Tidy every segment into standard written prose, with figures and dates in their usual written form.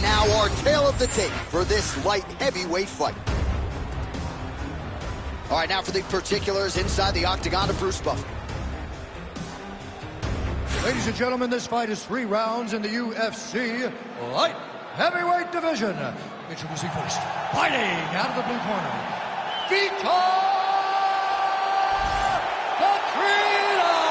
now our tale of the tape for this light heavyweight fight. All right, now for the particulars inside the octagon of Bruce Buffer. Ladies and gentlemen, this fight is 3 rounds in the UFC light heavyweight division. Introducing first, fighting out of the blue corner, Petr Yan.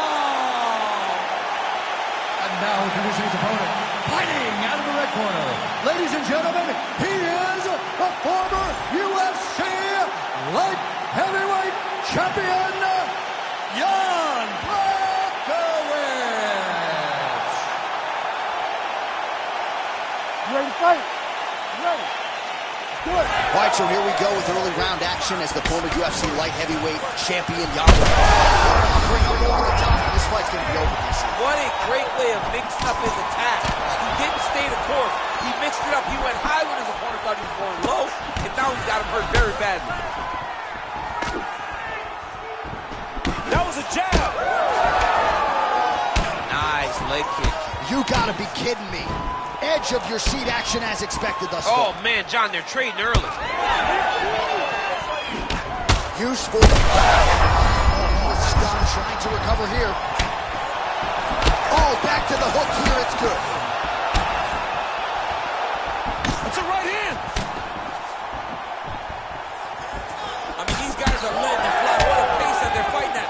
And now introducing his opponent, fighting out of the red corner. Ladies and gentlemen, he is the former UFC light heavyweight champion, Yan. Ready to fight? Ready. Do it. All right, so here we go with early round action as the former UFC light heavyweight champion, Yan. Bring up over the top. This fight's going to be over, DC. What a great way of mixing up his attack. He didn't stay the course. He mixed it up. He went high when his opponent thought he was going low, and now he's got him hurt very badly. That was a jab. Nice leg kick. You got to be kidding me. Edge of your seat action as expected thus far. Oh, man, John, they're trading early. Useful. Oh, stunned, trying to recover here. Oh, back to the hook here. It's good. That's a right hand. I mean, these guys are letting it fly. What a pace that they're fighting at.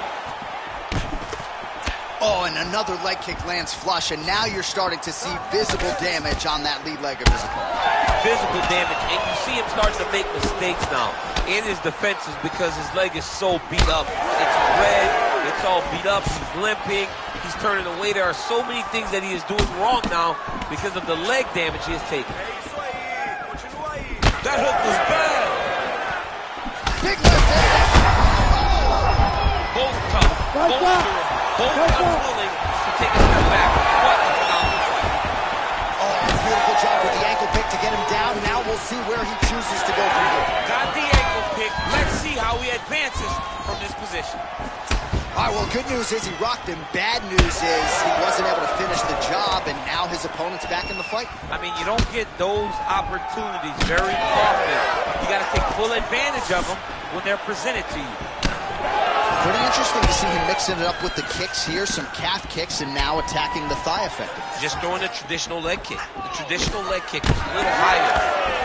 Oh, and another leg kick lands flush, and now you're starting to see visible damage on that lead leg of his opponent. Physical damage, and you see him starting to make mistakes now in his defenses because his leg is so beat up. It's red, it's all beat up, he's limping, he's turning away. There are so many things that he is doing wrong now because of the leg damage he has taken. That hook was bad. Big left hand. Both tough, both unwilling to take a step back. What a phenomenal fight. Oh, beautiful job with the ankle pick to get him down. Now we'll see where he chooses to go from here. Got the ankle pick. Let's see how he advances from this position. All right, well, good news is he rocked him. Bad news is he wasn't able to finish the job, and now his opponent's back in the fight. I mean, you don't get those opportunities very often. You got to take full advantage of them when they're presented to you. Pretty interesting to see him mixing it up with the kicks here, some calf kicks, and now attacking the thigh effectively. Just throwing a traditional leg kick. The traditional leg kick is a little higher.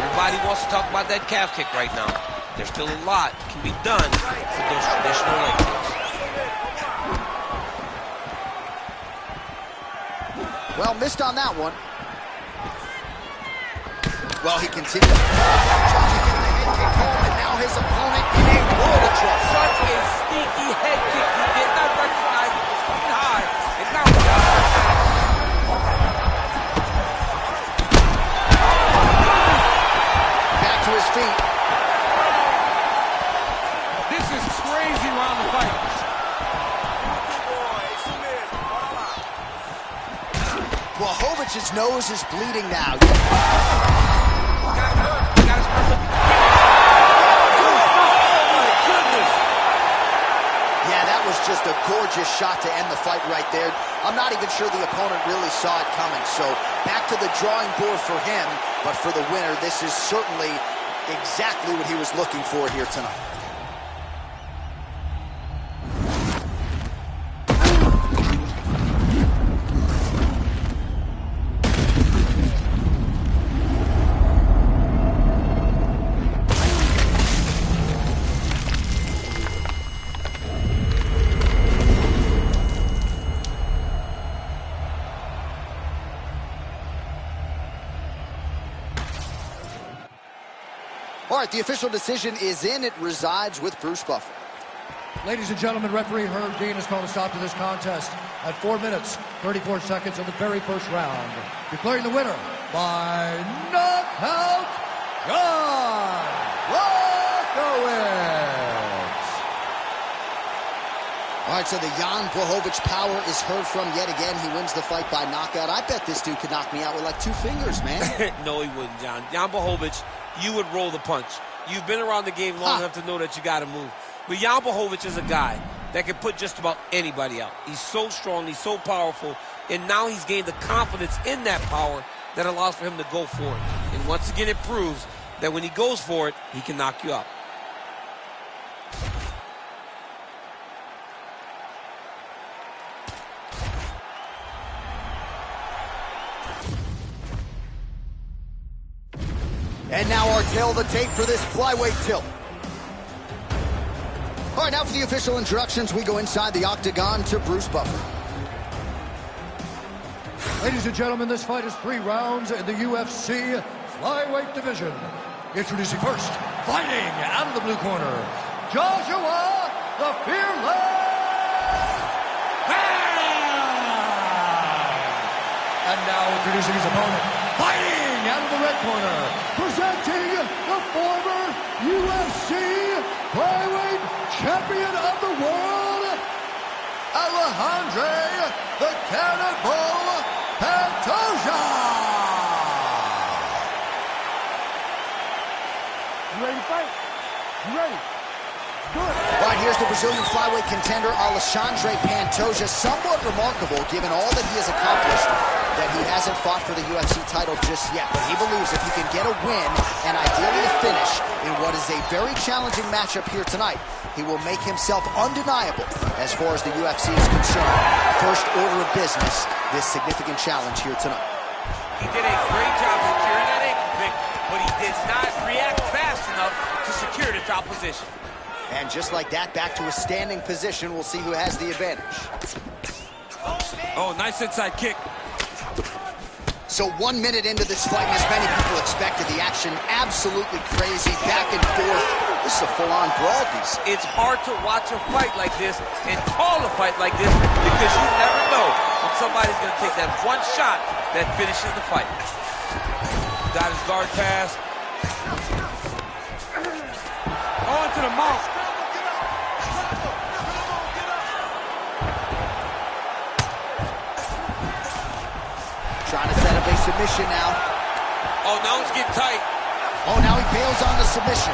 Everybody wants to talk about that calf kick right now. There's still a lot that can be done with those traditional leg kicks. Well, missed on that one. Well, he continued. Trying to get the head kick home, and now his opponent in a world of trouble. Such a sneaky head kick. He did not recognize it was coming high, and now he's got it back. Back to his feet. This is crazy round the fight. Blachowicz' nose is bleeding now. Yeah, that was just a gorgeous shot to end the fight right there. I'm not even sure the opponent really saw it coming. So back to the drawing board for him. But for the winner, this is certainly exactly what he was looking for here tonight. All right, the official decision is in. It resides with Bruce Buffer. Ladies and gentlemen, referee Herb Dean has called a stop to this contest at 4 minutes, 34 seconds of the very first round. Declaring the winner by knockout, Yan Blachowicz. All right, so the Yan Blachowicz power is heard from yet again. He wins the fight by knockout. I bet this dude could knock me out with like 2 fingers, man. No, he wouldn't, John. Yan Blachowicz, you would roll the punch. You've been around the game long enough to know that you got to move. But Yan Blachowicz is a guy that can put just about anybody out. He's so strong, he's so powerful, and now he's gained the confidence in that power that allows for him to go for it. And once again, it proves that when he goes for it, he can knock you out. And now our tail of the tape for this flyweight tilt. All right, now for the official introductions, we go inside the octagon to Bruce Buffer. Ladies and gentlemen, this fight is 3 rounds in the UFC flyweight division. Introducing first, fighting out of the blue corner, Joshua the Fearless And now introducing his opponent, fighting out of the red corner, presenting the former UFC flyweight champion of the world, Alexandre the Cannonball Pantoja. You ready to fight? You ready? Do it. All right, here's the Brazilian flyweight contender, Alexandre Pantoja. Somewhat remarkable, given all that he has accomplished, that he hasn't fought for the UFC title just yet. But he believes if he can get a win, and ideally a finish, in what is a very challenging matchup here tonight, he will make himself undeniable as far as the UFC is concerned. First order of business, this significant challenge here tonight. He did a great job securing that ankle pick, but he did not react fast enough to secure the top position. And just like that, back to a standing position. We'll see who has the advantage. Oh, nice inside kick. So 1 minute into this fight, and as many people expected, the action absolutely crazy, back and forth. This is a full-on brawl. It's hard to watch a fight like this and call a fight like this because you never know when somebody's going to take that one shot that finishes the fight. Got his guard pass. On to the mouth. Trying to set up a submission now. Oh, now it's getting tight. Oh, now he bails on the submission.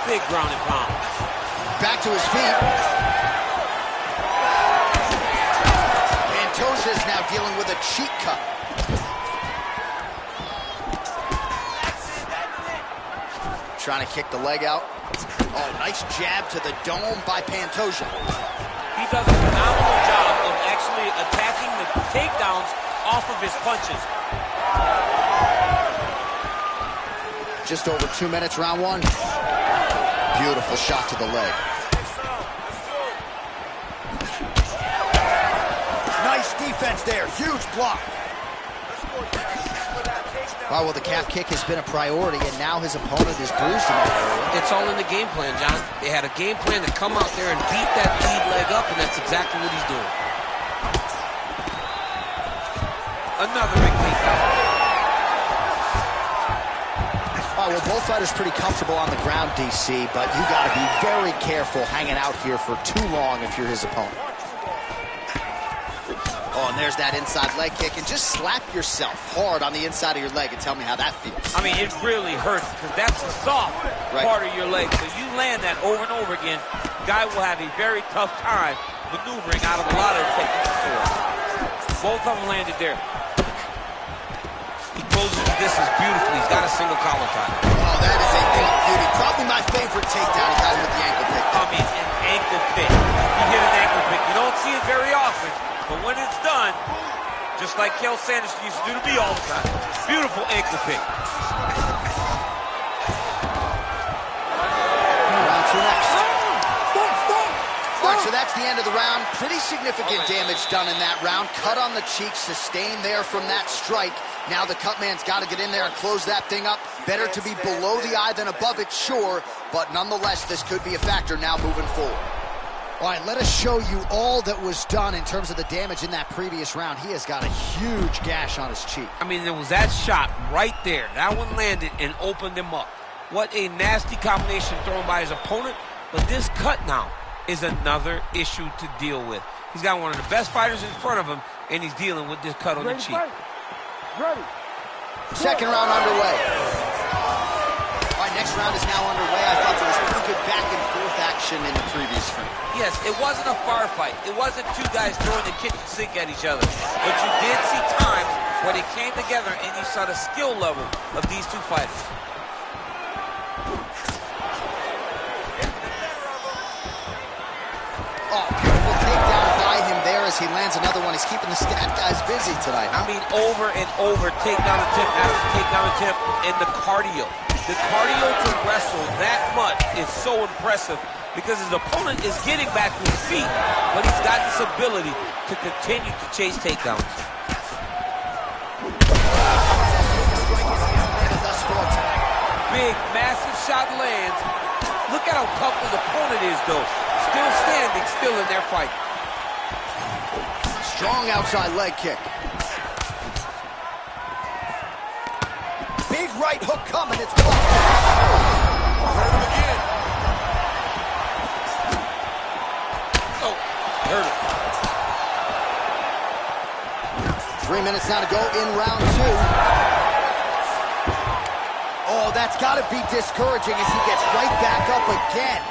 Big ground and pound. Back to his feet. Pantoja is now dealing with a cheek cut. Trying to kick the leg out. Oh, nice jab to the dome by Pantoja. He does a phenomenal job of actually attacking the takedowns off of his punches. Just over 2 minutes, round one. Beautiful shot to the leg. Nice defense there, huge block. Oh, well, the calf kick has been a priority, and now his opponent is bruised in that area. It's all in the game plan, John. They had a game plan to come out there and beat that lead leg up, and that's exactly what he's doing. Another big takedown. All right, well, both fighters pretty comfortable on the ground, DC, but you got to be very careful hanging out here for too long if you're his opponent. Oh, and there's that inside leg kick, and just slap yourself hard on the inside of your leg and tell me how that feels. I mean, it really hurts because that's the soft part of your leg. So you land that over and over again, guy will have a very tough time maneuvering out of a lot of the techniques. Both of them landed there. He closes the distance beautifully. He's got a single collar tie. Oh, that is a big beauty. Probably my favorite takedown. He got him with the ankle pick. I mean, an ankle pick. You hit an ankle pick. You don't see it very often, but when it's done, just like Kel Sanders used to do to me all the time. Beautiful ankle pick. Round two next. All right, so that's the end of the round. Pretty significant damage done in that round. Cut on the cheek, sustained there from that strike. Now the cut man's got to get in there and close that thing up. Better to be below the eye than above it, sure, but nonetheless, this could be a factor now moving forward. All right, let us show you all that was done in terms of the damage in that previous round. He has got a huge gash on his cheek. I mean, there was that shot right there. That one landed and opened him up. What a nasty combination thrown by his opponent. But this cut now is another issue to deal with. He's got one of the best fighters in front of him, and he's dealing with this cut on the cheek. Ready. Second round underway. All right, next round is now underway. I thought there was pretty good back and forth action in the previous round. Yes, it wasn't a firefight. It wasn't two guys throwing the kitchen sink at each other. But you did see times where they came together and you saw the skill level of these two fighters. Oh, beautiful takedown by him there as he lands another one. He's keeping the stat guys busy tonight. I mean, over and over, takedown attempt after takedown attempt, and the cardio. The cardio to wrestle that much is so impressive because his opponent is getting back to his feet, but he's got this ability to continue to chase takedowns. Big, massive shot lands. Look at how tough his opponent is, though. Still standing, still in their fight. Strong outside leg kick. Big right hook coming. It's blocked. Hurt him again. Oh, hurt him. 3 minutes now to go in round 2. Oh, that's got to be discouraging as he gets right back up again.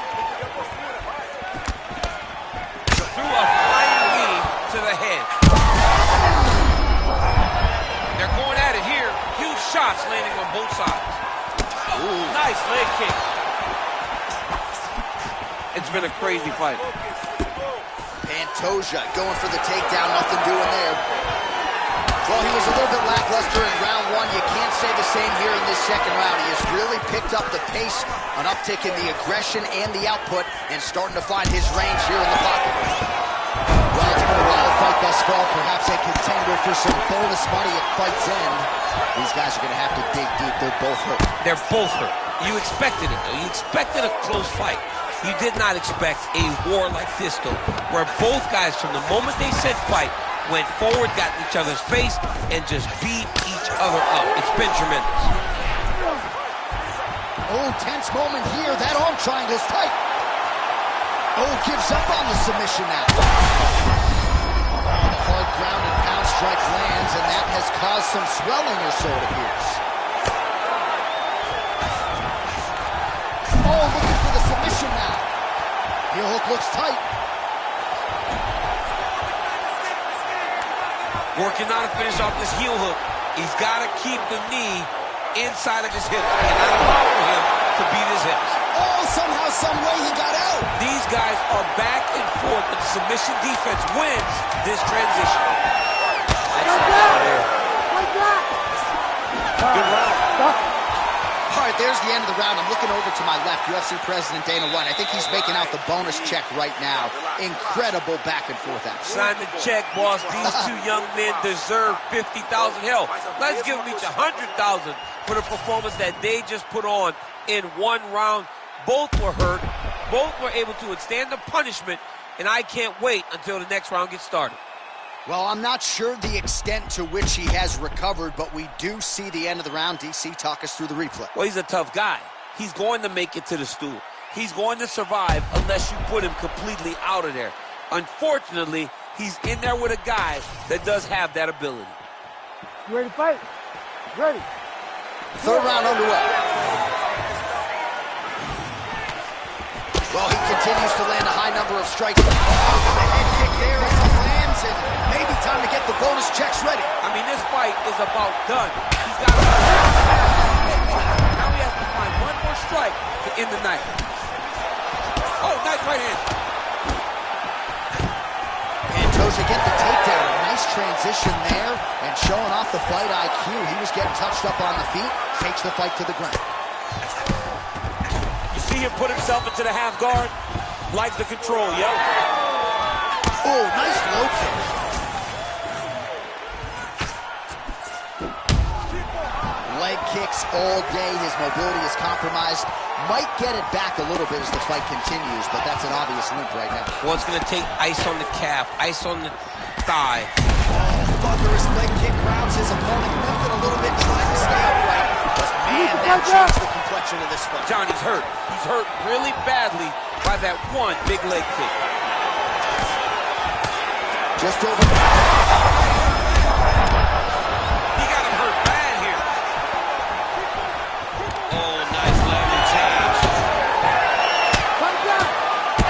Threw a flying knee to the head. They're going at it here. Huge shots landing on both sides. Ooh. Nice leg kick. It's been a crazy fight. Pantoja going for the takedown, nothing doing there. Well, he was a little bit lackluster in round 1. You can't say the same here in this second round. He has really picked up the pace, an uptick in the aggression and the output, and starting to find his range here in the pocket. Well, it's been a wild fight thus far. Perhaps a contender for some bonus money at fight's end. These guys are going to have to dig deep. They're both hurt. They're both hurt. You expected it, though. You expected a close fight. You did not expect a war like this, though, where both guys, from the moment they said fight, went forward, got in each other's face, and just beat each other up. It's been tremendous. Oh, tense moment here. That arm triangle's tight. Oh, gives up on the submission now. The hard ground and pound strike lands, and that has caused some swelling or so, it appears. Oh, looking for the submission now. Heel hook looks tight. Working on to finish off this heel hook. He's got to keep the knee inside of his hip. He cannot allow for him to beat his hips. Oh, somehow, some way he got out. These guys are back and forth, but the submission defense wins this transition. Good round. All right, there's the end of the round. I'm looking over to my left, UFC President Dana White. I think he's making out the bonus check right now. Incredible back and forth action. Sign the check, boss. These two young men deserve $50,000. Hell, let's give them each $100,000 for the performance that they just put on in one round. Both were hurt. Both were able to withstand the punishment, and I can't wait until the next round gets started. Well, I'm not sure the extent to which he has recovered, but we do see the end of the round. DC, talk us through the replay. Well, he's a tough guy. He's going to make it to the stool. He's going to survive unless you put him completely out of there. Unfortunately, he's in there with a guy that does have that ability. You ready to fight? Ready. Third round underway. Well, he continues to land a high number of strikes. Oh, the head kick there as he lands, and maybe time to get the bonus checks ready. I mean, this fight is about done. He's got to... Now he has to find one more strike to end the night. Oh, nice right hand. Pantoja get the takedown. Nice transition there, and showing off the fight IQ. He was getting touched up on the feet, takes the fight to the ground. You see him put himself into the half guard? Likes the control, yep. Oh, nice low kick. Leg kicks all day. His mobility is compromised. Might get it back a little bit as the fight continues, but that's an obvious limp right now. Well, it's going to take ice on the calf, ice on the thigh. Oh, thunderous leg kick grounds his opponent, limping a little bit, trying to stay upright. But man, that changed the complexion of this fight. Johnny's hurt. He's hurt really badly by that one big leg kick. Just over. He got him hurt bad here. Oh, nice landing change.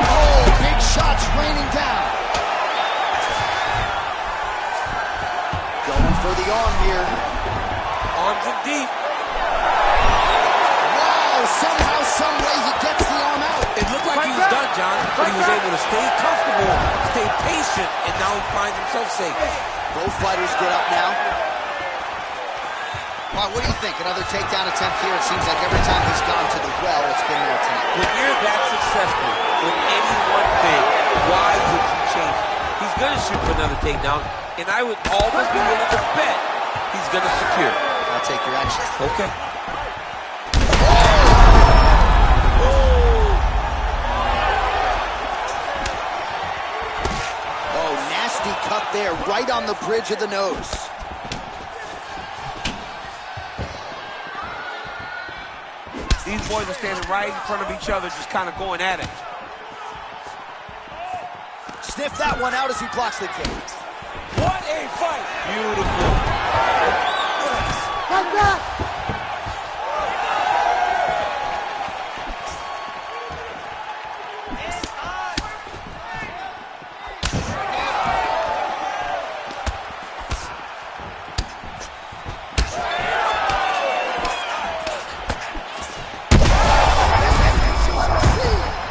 Oh, big shots raining down. Going for for the arm here. Arms in deep. Wow, somehow, some way he gets the arm out. It looked like he was done, John, but he was able to stay comfortable, stay patient, and now he finds himself safe. Both fighters get up now. All right, what do you think? Another takedown attempt here. It seems like every time he's gone to the well, it's been there tonight. When you're that successful with any one thing, why would you change it? He's going to shoot for another takedown, and I would almost be willing to bet he's going to secure it. I'll take your action. Okay. Oh, nasty cut there, right on the bridge of the nose. These boys are standing right in front of each other, just kind of going at it. Sniff that one out as he blocks the kick. What a fight! Beautiful. Like that!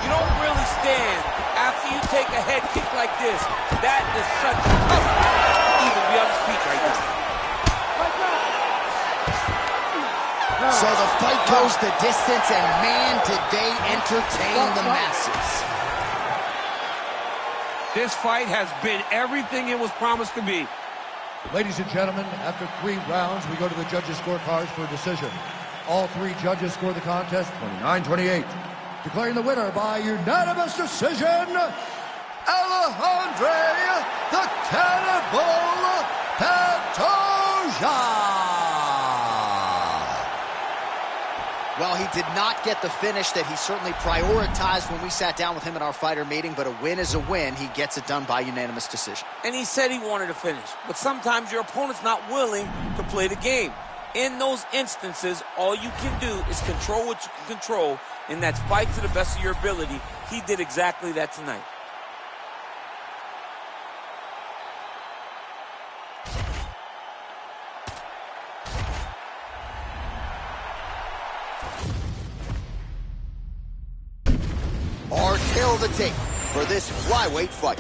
You don't really stand after you take a head kick like this. That is such tough to even be on his feet right now. So the fight goes the distance, and man, did they entertain the masses. This fight has been everything it was promised to be. Ladies and gentlemen, after 3 rounds, we go to the judges' scorecards for a decision. All 3 judges score the contest 29-28. Declaring the winner by unanimous decision, Alexandre the Cannibal Pantoja. Well, he did not get the finish that he certainly prioritized when we sat down with him in our fighter meeting, but a win is a win. He gets it done by unanimous decision. And he said he wanted to finish, but sometimes your opponent's not willing to play the game. In those instances, all you can do is control what you can control, and that's fight to the best of your ability. He did exactly that tonight. Our tail of the tape for this flyweight fight.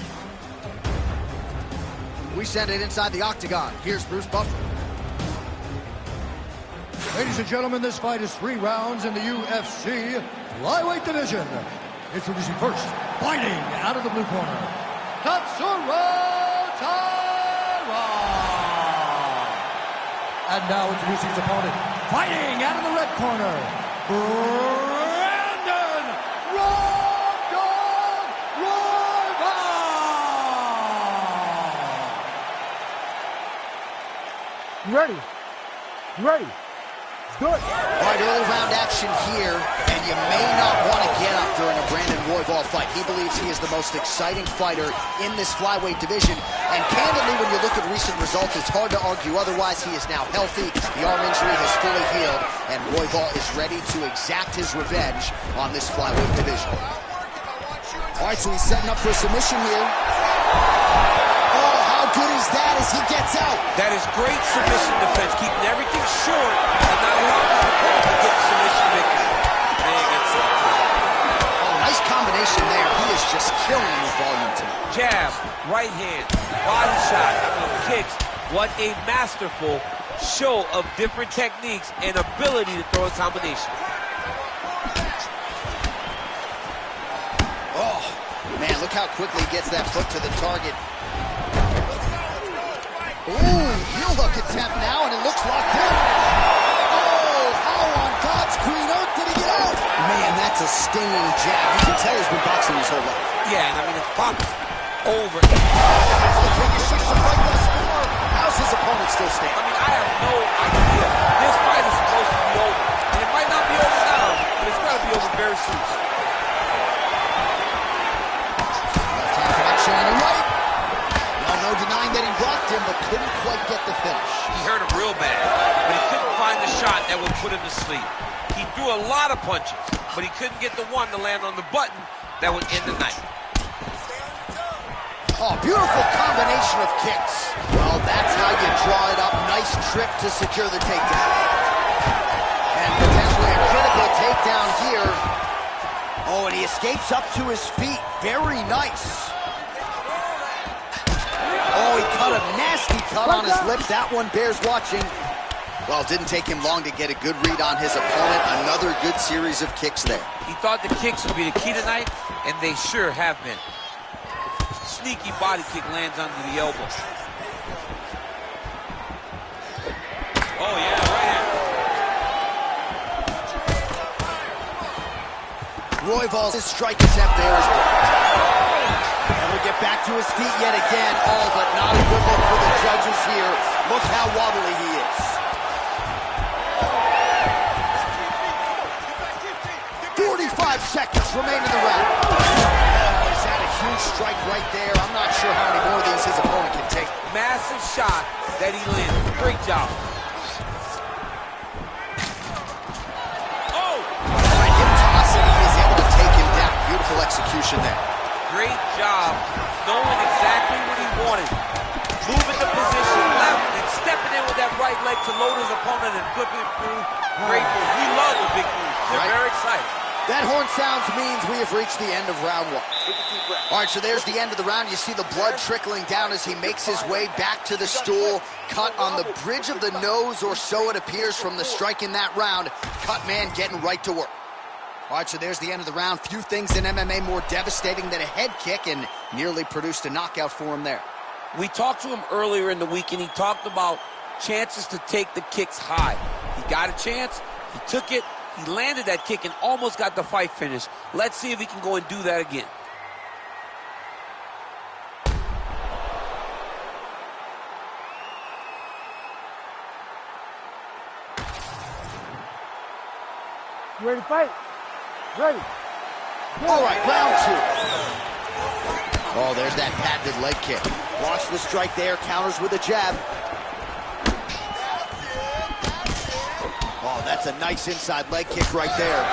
We send it inside the octagon. Here's Bruce Buffer. Ladies and gentlemen, this fight is 3 rounds in the UFC flyweight division. Introducing first, fighting out of the blue corner, Tatsuro Taira. And now introducing his opponent, fighting out of the red corner, Brandon Rockdog Royval. You ready? You ready? Good. All right, early round action here, and you may not want to get up during a Brandon Royval fight. He believes he is the most exciting fighter in this flyweight division, and candidly, when you look at recent results, it's hard to argue otherwise. He is now healthy, the arm injury has fully healed, and Royval is ready to exact his revenge on this flyweight division. All right, so he's setting up for submission here. Oh, how good is that as he gets out? That is great submission defense, keeping everything short and not allowing the opponent to get the submission victory. Man, that's it. Oh, nice combination there. He is just killing with volume tonight. Jab, right hand, body shot, kicks. What a masterful show of different techniques and ability to throw a combination. Oh, man, look how quickly he gets that foot to the target. Ooh, heel hook attempt now, and it looks locked in. Oh, how on God's green earth did he get out? Man, that's a stinging jab. You can tell he's been boxing his whole life. Yeah, and I mean, it's popped over. How's his opponent still standing? I mean, I have no idea. This fight is supposed to be over. And it might not be over now, but it's got to be over very soon. Left hand connection on the right. No denying that he blocked him, but couldn't quite get the finish. He hurt him real bad, but he couldn't find the shot that would put him to sleep. He threw a lot of punches, but he couldn't get the one to land on the button that would end the night. Oh, beautiful combination of kicks. Well, that's how you draw it up. Nice trip to secure the takedown. And potentially a critical takedown here. Oh, and he escapes up to his feet. Very nice. Oh, he cut a nasty cut on his lips. That one bears watching. Well, it didn't take him long to get a good read on his opponent. Another good series of kicks there. He thought the kicks would be the key tonight, and they sure have been. Sneaky body kick lands under the elbow. Oh, yeah, right hand. Royval's strike attempt there is blocked. And we'll get back to his feet yet again. Oh, but not a good look for the judges here. Look how wobbly he is. 45 seconds remain in the round. Oh, he's had a huge strike right there. I'm not sure how many more of these his opponent can take. Massive shot that he landed. Great job. Oh! By him tossing, he is able to take him down. Beautiful execution there. Great job knowing exactly what he wanted. Moving the position left and stepping in with that right leg to load his opponent and flipping it through. Great move. We love the big moves. They're very excited. That horn sounds means we have reached the end of round one. All right, so there's the end of the round. You see the blood trickling down as he makes his way back to the stool. Cut on the bridge of the nose, or so it appears from the strike in that round. Cut man getting right to work. All right, so there's the end of the round. Few things in MMA more devastating than a head kick, and nearly produced a knockout for him there. We talked to him earlier in the week, and he talked about chances to take the kicks high. He got a chance. He took it. He landed that kick and almost got the fight finished. Let's see if he can go and do that again. You ready to fight? Ready. All right, round two. Oh, there's that patented leg kick. Watch the strike there, counters with a jab. Oh, that's a nice inside leg kick right there.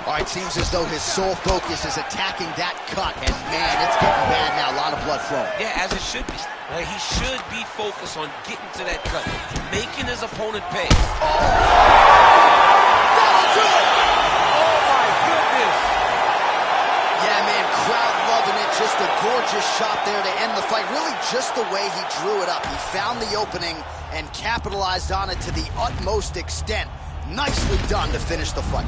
All right, seems as though his sole focus is attacking that cut, and man, it's getting bad now. A lot of blood flowing. Yeah, as it should be. He should be focused on getting to that cut, making his opponent pay. Oh! That'll do it! Oh, my goodness! Yeah, man, crowd loving it. Just a gorgeous shot there to end the fight. Really just the way he drew it up. He found the opening and capitalized on it to the utmost extent. Nicely done to finish the fight.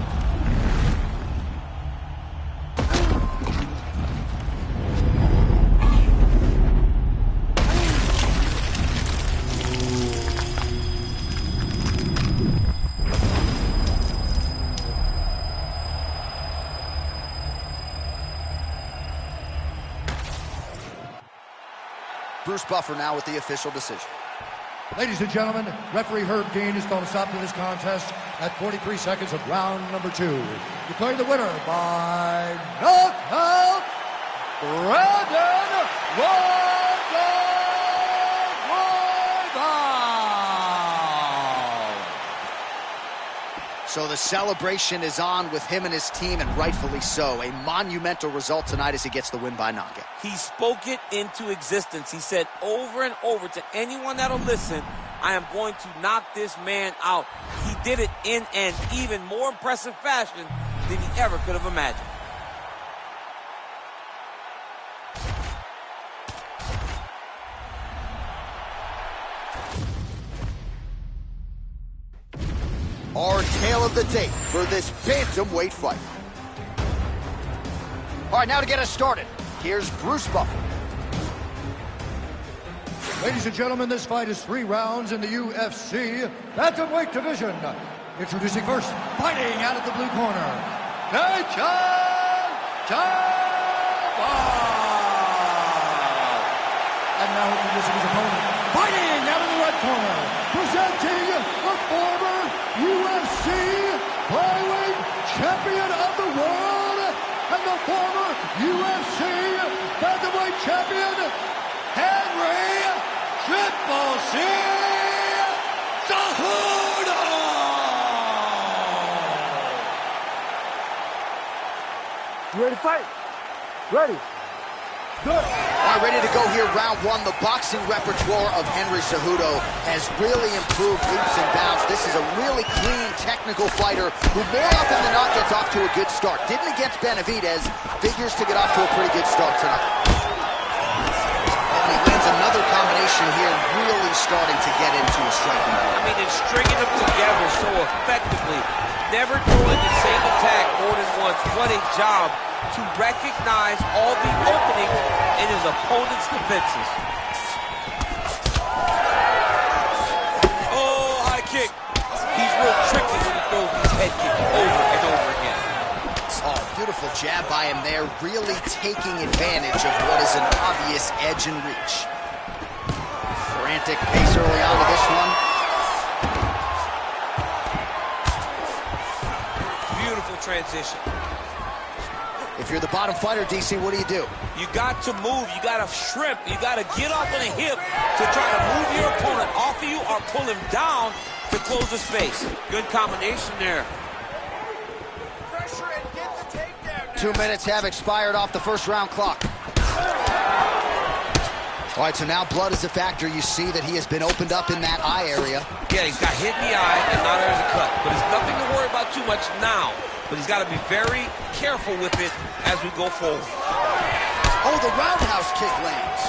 Bruce Buffer now with the official decision. Ladies and gentlemen, referee Herb Dean has called a stop to this contest at 43 seconds of round number 2. Declaring the winner by knockout, Brandon Royval. So the celebration is on with him and his team, and rightfully so. A monumental result tonight as he gets the win by knockout. He spoke it into existence. He said over and over to anyone that'll listen, I am going to knock this man out. He did it in an even more impressive fashion than he ever could have imagined. Our tale of the tape for this bantamweight fight. All right, now to get us started, here's Bruce Buffer. Ladies and gentlemen, this fight is 3 rounds in the UFC bantamweight division. Introducing first, fighting out of the blue corner, and now introducing his opponent, fighting out of the red corner, presenting the former UFC flyweight champion of the world and the former UFC bantamweight champion, Henry Triple C Cejudo! You ready to fight? Ready. Good. All right, ready to go here, round one. The boxing repertoire of Henry Cejudo has really improved leaps and bounds. This is a really clean, technical fighter who more often than not gets off to a good start. Didn't against Benavidez, figures to get off to a pretty good start tonight. And he lands another combination here, really starting to get into a striking mode. I mean, it's stringing them together so effectively. Never throwing the same attack more than once. What a job to recognize all the openings in his opponent's defenses. Oh, high kick. He's real tricky when he throws these head kicks over and over again. Oh, beautiful jab by him there, really taking advantage of what is an obvious edge and reach. Frantic pace early on to this one. Beautiful transition. If you're the bottom fighter, DC, what do? You got to move. You got to shrimp. You got to get off on a hip to try to move your opponent off of you or pull him down to close the space. Good combination there. Pressure and get the takedown. 2 minutes have expired off the first round clock. All right, so now blood is a factor. You see that he has been opened up in that eye area. Yeah, he's got hit in the eye, and now there's a cut. But it's nothing to worry about too much now. But he's got to be very careful with it as we go forward. Oh, the roundhouse kick lands.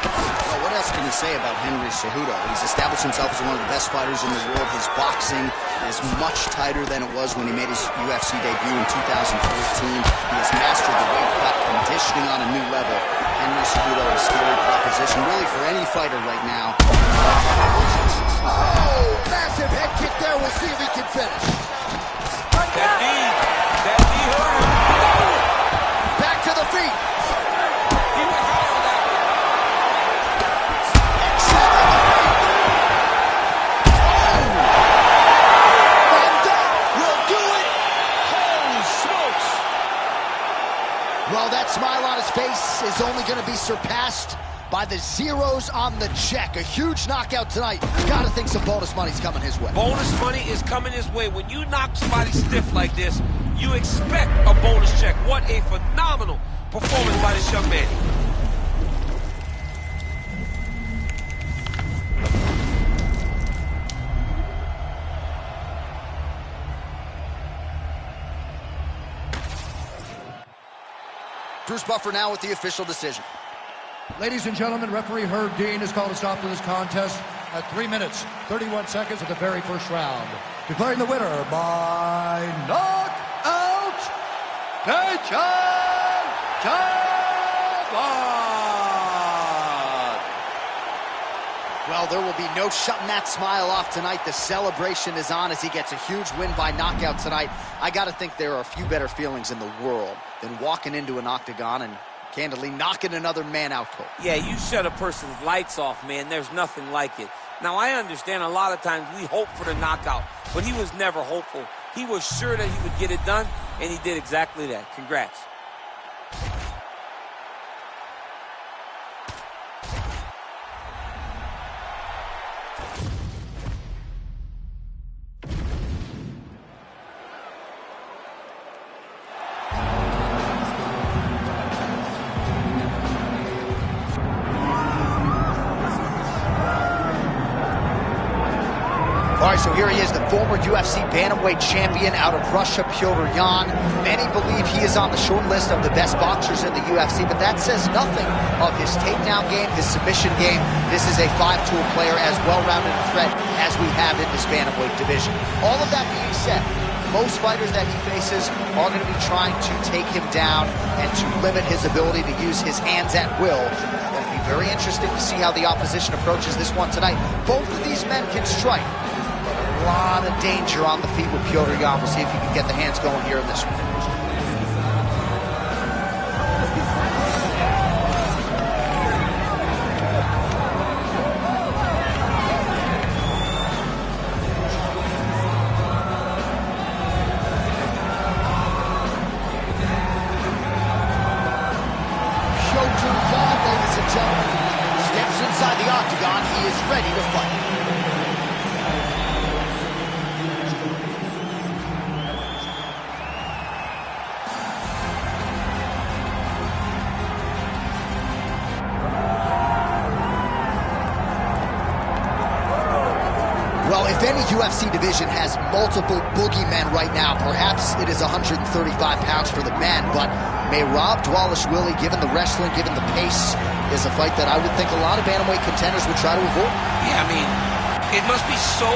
Well, what else can you say about Henry Cejudo? He's established himself as one of the best fighters in the world. His boxing is much tighter than it was when he made his UFC debut in 2014. He has mastered the weight cut, conditioning on a new level. Henry Cejudo is a scary proposition, really, for any fighter right now. Oh, massive head kick there. We'll see if he can finish. That knee hurt him. Back to the feet. He went high on that one. And that will do it. Holy smokes. Well, that smile on his face is only going to be surpassed by the zeros on the check. A huge knockout tonight. Gotta think some bonus money's coming his way. Bonus money is coming his way. When you knock somebody stiff like this, you expect a bonus check. What a phenomenal performance by this young man. Bruce Buffer now with the official decision. Ladies and gentlemen, referee Herb Dean has called a stop to this contest at 3 minutes, 31 seconds of the very first round. Declaring the winner by knockout, Petr Yan. Well, there will be no shutting that smile off tonight. The celebration is on as he gets a huge win by knockout tonight. I got to think there are a few better feelings in the world than walking into an octagon and candidly knocking another man out cold. Yeah, you shut a person's lights off, man. There's nothing like it. Now, I understand a lot of times we hope for the knockout, but he was never hopeful. He was sure that he would get it done, and he did exactly that. Congrats. All right, so here he is, the former UFC bantamweight champion out of Russia, Petr Yan. Many believe he is on the short list of the best boxers in the UFC, but that says nothing of his takedown game, his submission game. This is a five-tool player, as well-rounded a threat as we have in this bantamweight division. All of that being said, most fighters that he faces are going to be trying to take him down and to limit his ability to use his hands at will. It's going to be very interesting to see how the opposition approaches this one tonight. Both of these men can strike. A lot of danger on the feet with Petr Yan. We'll see if he can get the hands going here in this one. Petr Yan, ladies and gentlemen, steps inside the octagon. He is ready to fight. Well, if any UFC division has multiple boogeymen right now, perhaps it is 135 pounds for the men, but Merab Dvalishvili, given the wrestling, given the pace, is a fight that I would think a lot of bantamweight contenders would try to avoid. Yeah, I mean, it must be so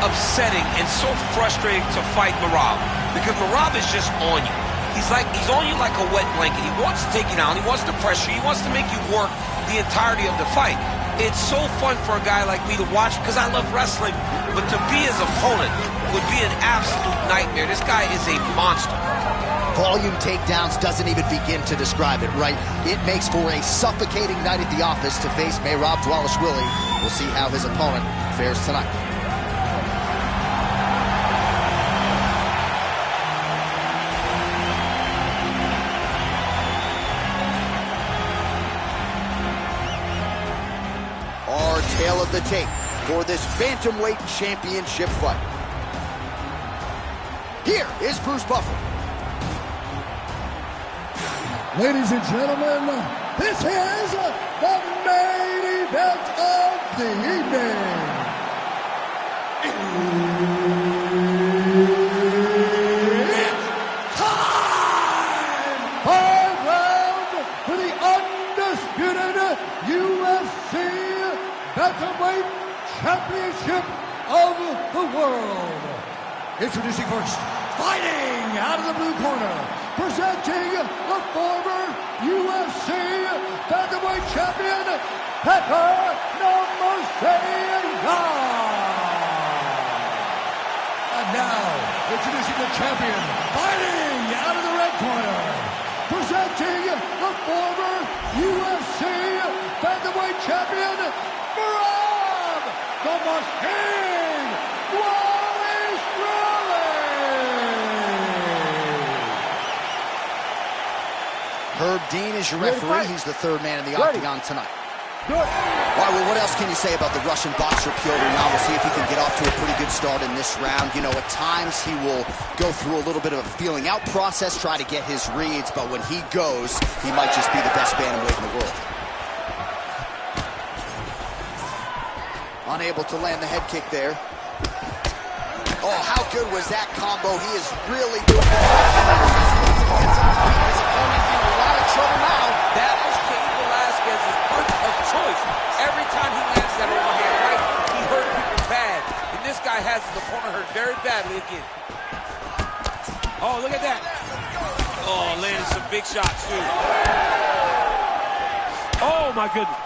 upsetting and so frustrating to fight Merab, because Merab is just on you. He's on you like a wet blanket. He wants to take you down. He wants to pressure you. He wants to make you work the entirety of the fight. It's so fun for a guy like me to watch because I love wrestling, but to be his opponent would be an absolute nightmare. This guy is a monster. Volume takedowns doesn't even begin to describe it, right? It makes for a suffocating night at the office to face Merab Dvalishvili. We'll see how his opponent fares tonight. Our tale of the tape for this bantamweight championship fight. Here is Bruce Buffer. Ladies and gentlemen, this is the main event of the evening. It's time! 5 rounds for the undisputed UFC Bantamweight Championship of the world. Introducing first, fighting out of the blue corner, presenting the former UFC Bantamweight Champion, Petr Yan. And now, introducing the champion, fighting out of the red corner, presenting the former UFC Bantamweight Champion, Merab the Machine Dvalishvili. Herb Dean is your referee. He's the third man in the octagon tonight. All right, well, what else can you say about the Russian boxer Petr Yan? We'll see if he can get off to a pretty good start in this round. You know, at times he will go through a little bit of a feeling out process, try to get his reads, but when he goes, he might just be the best bantamweight in the world. Unable to land the head kick there. Oh, how good was that combo? He is really doing it. His opponent in a lot of trouble now. That was Cain Velasquez's punch of choice. Every time he lands that overhand right, he hurt people bad. And this guy has his opponent hurt very badly again. Oh, look at that. Oh, landed some big shots, too. Oh, my goodness.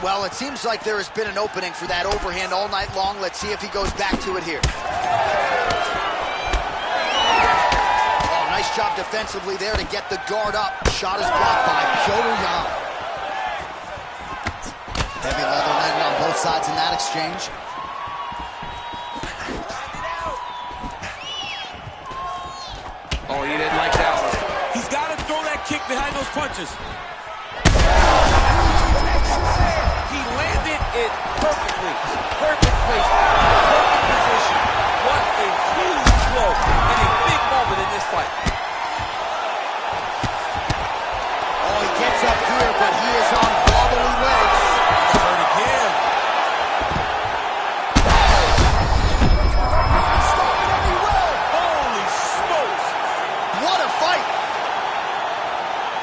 Well, it seems like there has been an opening for that overhand all night long. Let's see if he goes back to it here. Oh, nice job defensively there to get the guard up. Shot is blocked by Petr Yan. Heavy leather landed on both sides in that exchange. Oh, he didn't like that one. He's got to throw that kick behind those punches. He landed it perfectly. Perfect place, perfect position. What a huge blow and a big moment in this fight. Oh, he gets up here, but he is on wobbly legs. Turn again. Holy smokes. What a fight.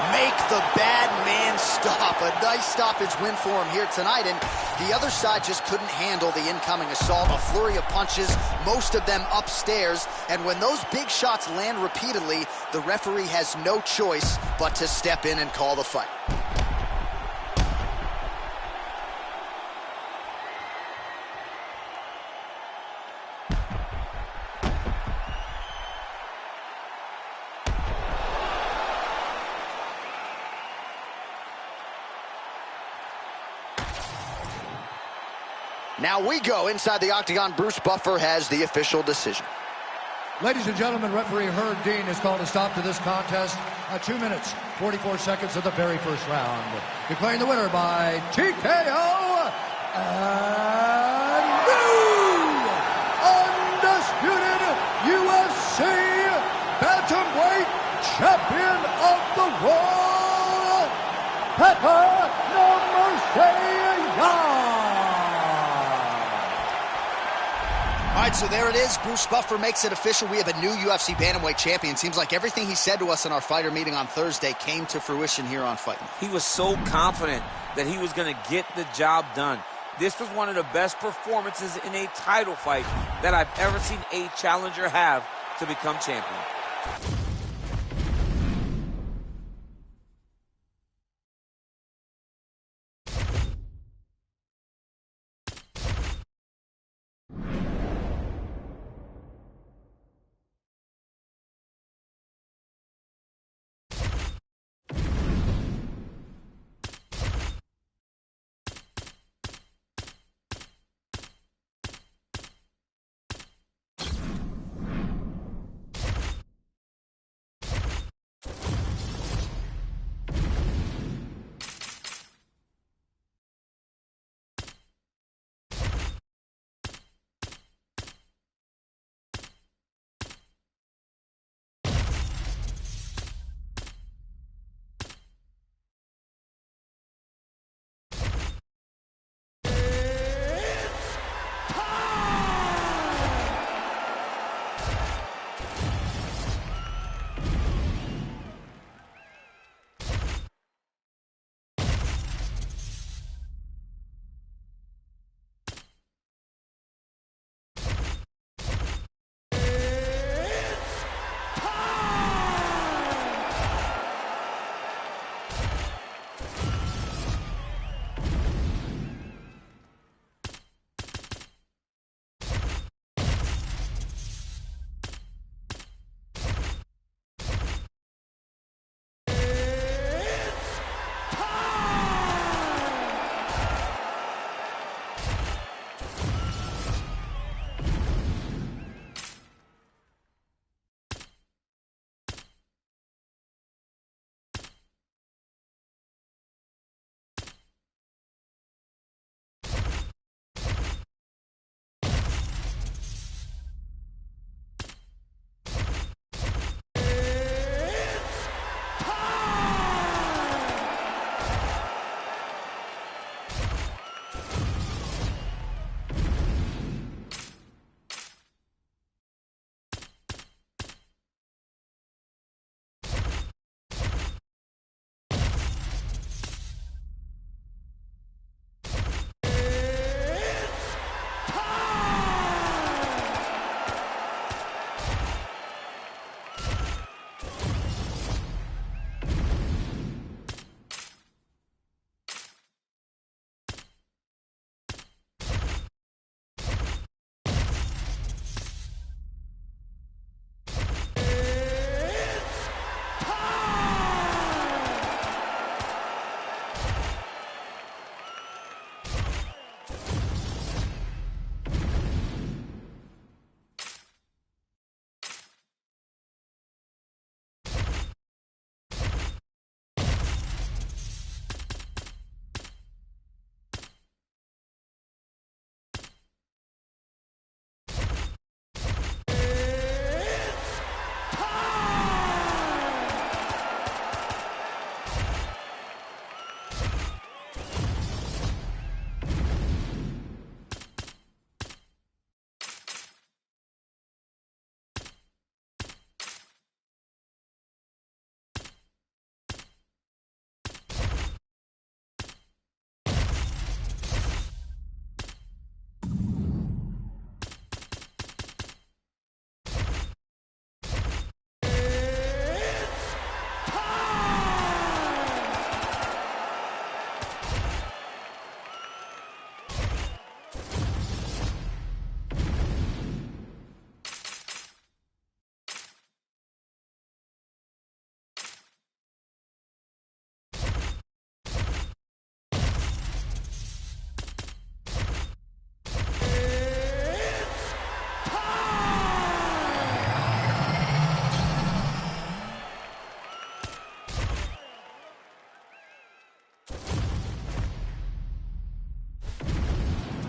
Make the bad man stop. A nice stoppage win for him here tonight, and the other side just couldn't handle the incoming assault. A flurry of punches, most of them upstairs, and when those big shots land repeatedly, the referee has no choice but to step in and call the fight. Now we go inside the octagon. Bruce Buffer has the official decision. Ladies and gentlemen, referee Herb Dean has called a stop to this contest at 2 minutes, 44 seconds of the very first round. Declaring the winner by TKO and new undisputed UFC Bantamweight Champion of the World, Petr Yan. All right, so there it is. Bruce Buffer makes it official. We have a new UFC bantamweight champion. Seems like everything he said to us in our fighter meeting on Thursday came to fruition here on Fight Night. He was so confident that he was going to get the job done. This was one of the best performances in a title fight that I've ever seen a challenger have to become champion.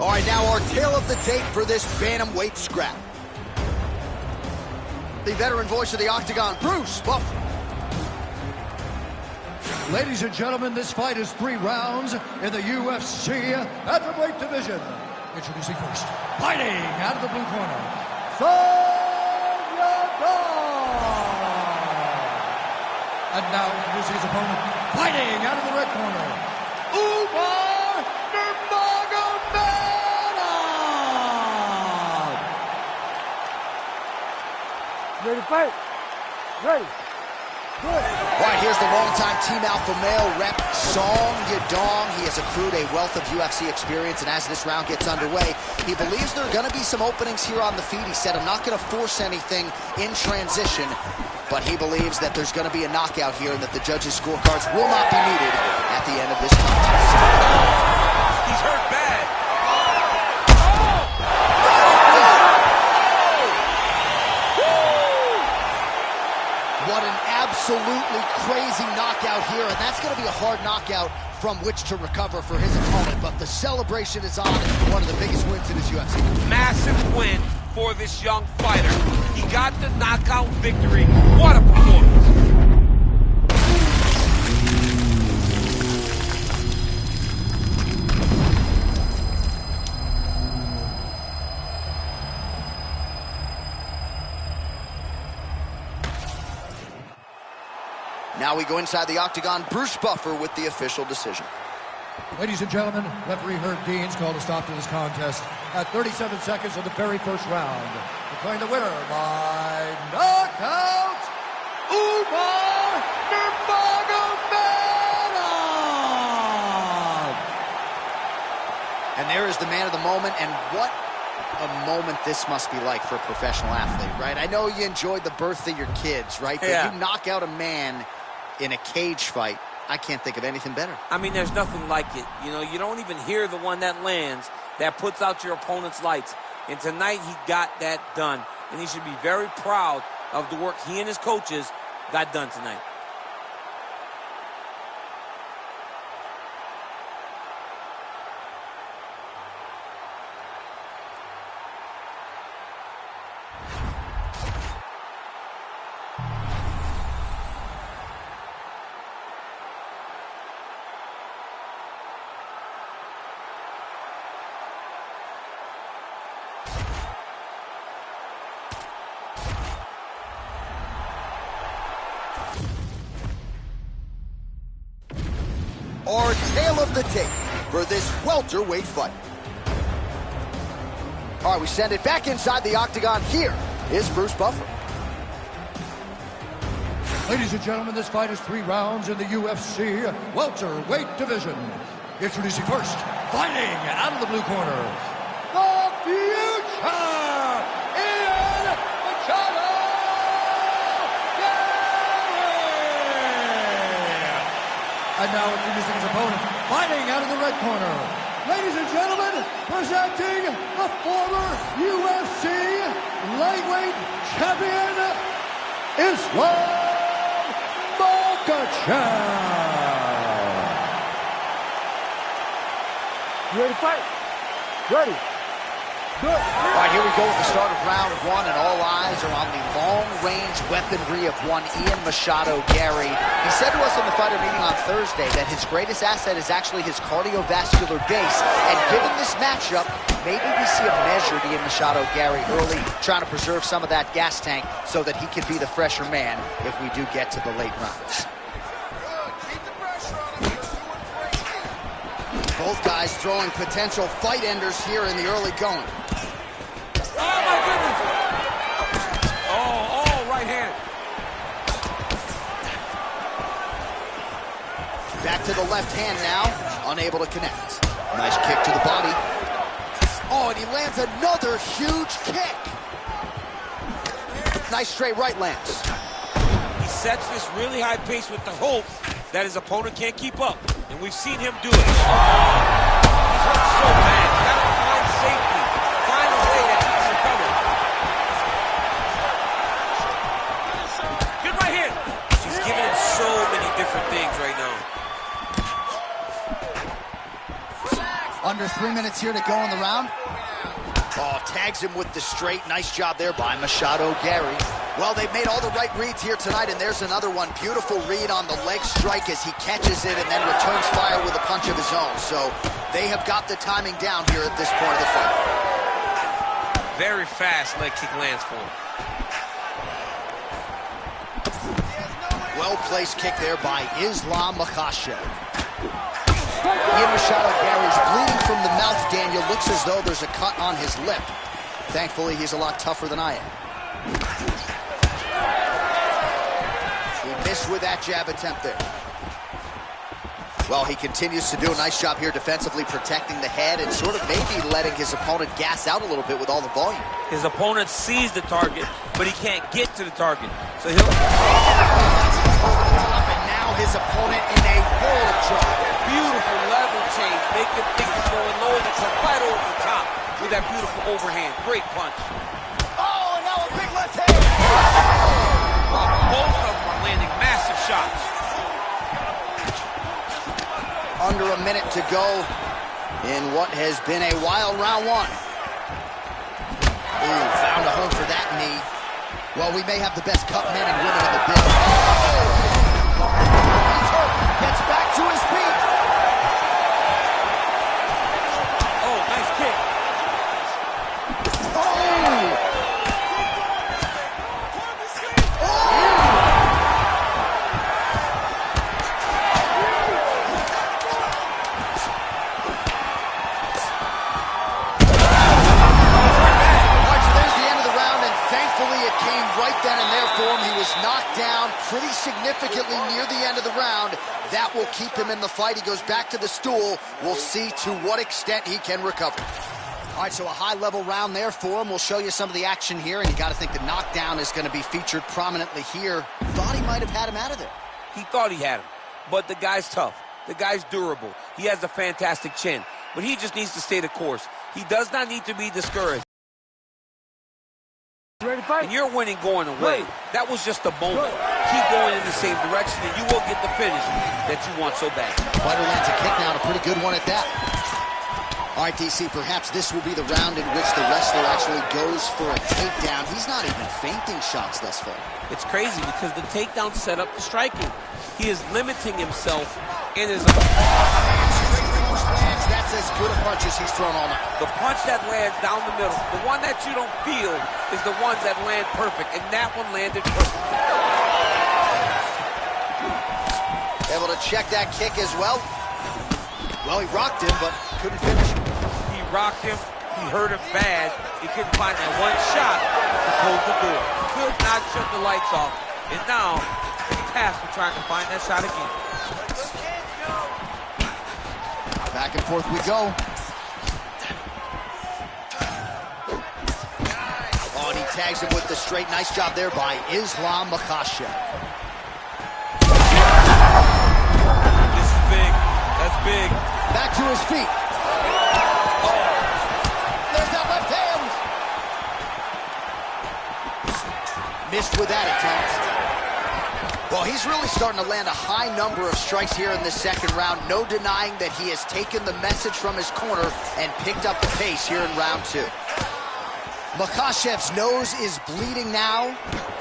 All right, now our tale of the tape for this bantamweight scrap. The veteran voice of the Octagon, Bruce Buffer. Ladies and gentlemen, this fight is 3 rounds in the UFC Heavyweight Division. Introducing first, fighting out of the blue corner, and now introducing his opponent, fighting out of the red corner, Ready to fight? Ready. Good. All right, here's the longtime Team Alpha male rep, Song Yadong. He has accrued a wealth of UFC experience, and as this round gets underway, he believes there are going to be some openings here on the feet. He said, I'm not going to force anything in transition, but he believes that there's going to be a knockout here and that the judges' scorecards will not be needed at the end of this contest. He's hurt bad. What an absolutely crazy knockout here, and that's going to be a hard knockout from which to recover for his opponent, but the celebration is on. One of the biggest wins in his UFC. Massive win for this young fighter. He got the knockout victory. What a performance. Now we go inside the octagon. Bruce Buffer with the official decision. Ladies and gentlemen, referee Herb Dean's called a stop to this contest at 37 seconds of the very first round. Declaring the winner by knockout, Umar Nurmagomedov! And there is the man of the moment, and what a moment this must be like for a professional athlete, right? I know you enjoyed the birth of your kids, right? But you knock out a man in a cage fight. I can't think of anything better. I mean, there's nothing like it. You know, you don't even hear the one that lands, that puts out your opponent's lights. And tonight, he got that done. And he should be very proud of the work he and his coaches got done tonight. Our tale of the tape for this welterweight fight. All right, we send it back inside the octagon. Here is Bruce Buffer. Ladies and gentlemen, this fight is 3 rounds in the UFC welterweight division. Introducing first, fighting out of the blue corner, the future, Ian Machado! And now introducing his opponent, fighting out of the red corner. Ladies and gentlemen, presenting the former UFC lightweight champion, Islam Makhachev. You ready to fight? Ready. Good. All right, here we go with the start of round 1, and all eyes are on the long-range weaponry of one Ian Machado Gary. He said to us in the fighter meeting on Thursday that his greatest asset is actually his cardiovascular base, and given this matchup, maybe we see a measured Ian Machado Gary early, trying to preserve some of that gas tank so that he can be the fresher man if we do get to the late rounds. Both guys throwing potential fight enders here in the early going. Oh, my goodness. Oh, right hand. Back to the left hand now, unable to connect. Nice kick to the body. Oh, and he lands another huge kick. Nice straight right lands. He sets this really high pace with the hope that his opponent can't keep up. And we've seen him do it. He's hurt so bad. He's got to find safety. Find a way that he can recover. Good right hand. He's giving him so many different things right now. Under 3 minutes here to go in the round. Oh, tags him with the straight. Nice job there by Machado Gary. Well, they've made all the right reads here tonight, and there's another one. Beautiful read on the leg strike as he catches it and then returns fire with a punch of his own. So they have got the timing down here at this point of the fight. Very fast leg kick lands for him. Well-placed kick there by Islam Makhachev. Ian Machado Gary's bleeding from the mouth, Daniel. Looks as though there's a cut on his lip. Thankfully, he's a lot tougher than I am. He missed with that jab attempt there. Well, he continues to do a nice job here defensively, protecting the head and sort of maybe letting his opponent gas out a little bit with all the volume. His opponent sees the target, but he can't get to the target. So he'll... And now his opponent in a world of trouble. Beautiful level change. Make him think he's going low and come right over the top with that beautiful overhand. Great punch. Oh, and now a big left hand. Both of them are landing massive shots. Under a minute to go in what has been a wild round one. Ooh, found a home for that knee. Well, we may have the best cut men and women in the business. Oh! He's hurt. Gets back to his feet. Oh, nice kick. Pretty significantly near the end of the round. That will keep him in the fight. He goes back to the stool. We'll see to what extent he can recover. All right, so a high-level round there for him. We'll show you some of the action here, and you got to think the knockdown is going to be featured prominently here. Thought he might have had him out of there. He thought he had him, but the guy's tough. The guy's durable. He has a fantastic chin, but he just needs to stay the course. He does not need to be discouraged. Ready to fight? And you're winning going away. That was just a moment. Keep going in the same direction, and you will get the finish that you want so bad. Fighter lands a kick now, and a pretty good one at that. All right, DC, perhaps this will be the round in which the wrestler actually goes for a takedown. He's not even feinting shots thus far. It's crazy because the takedown set up the striking. He is limiting himself in his... That's as good a punch as he's thrown all night. The punch that lands down the middle, the one that you don't feel, is the ones that land perfect, and that one landed perfect. Able to check that kick as well. Well, he rocked him, but couldn't finish him. He rocked him. He hurt him bad. He couldn't find that one shot to close the door. Could not shut the lights off, and now he's tasked with trying to find that shot again. Back and forth we go. Oh, and he tags him with the straight. Nice job there by Islam Makhachev. This is big. That's big. Back to his feet. Oh. There's that left hand. Missed with that attempt. Well, he's really starting to land a high number of strikes here in this second round. No denying that he has taken the message from his corner and picked up the pace here in round two. Makhachev's nose is bleeding now.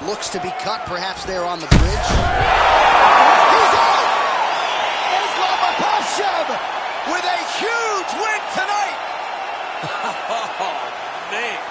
Looks to be cut, perhaps there on the bridge. He's out! Islam Makhachev with a huge win tonight! Oh, man.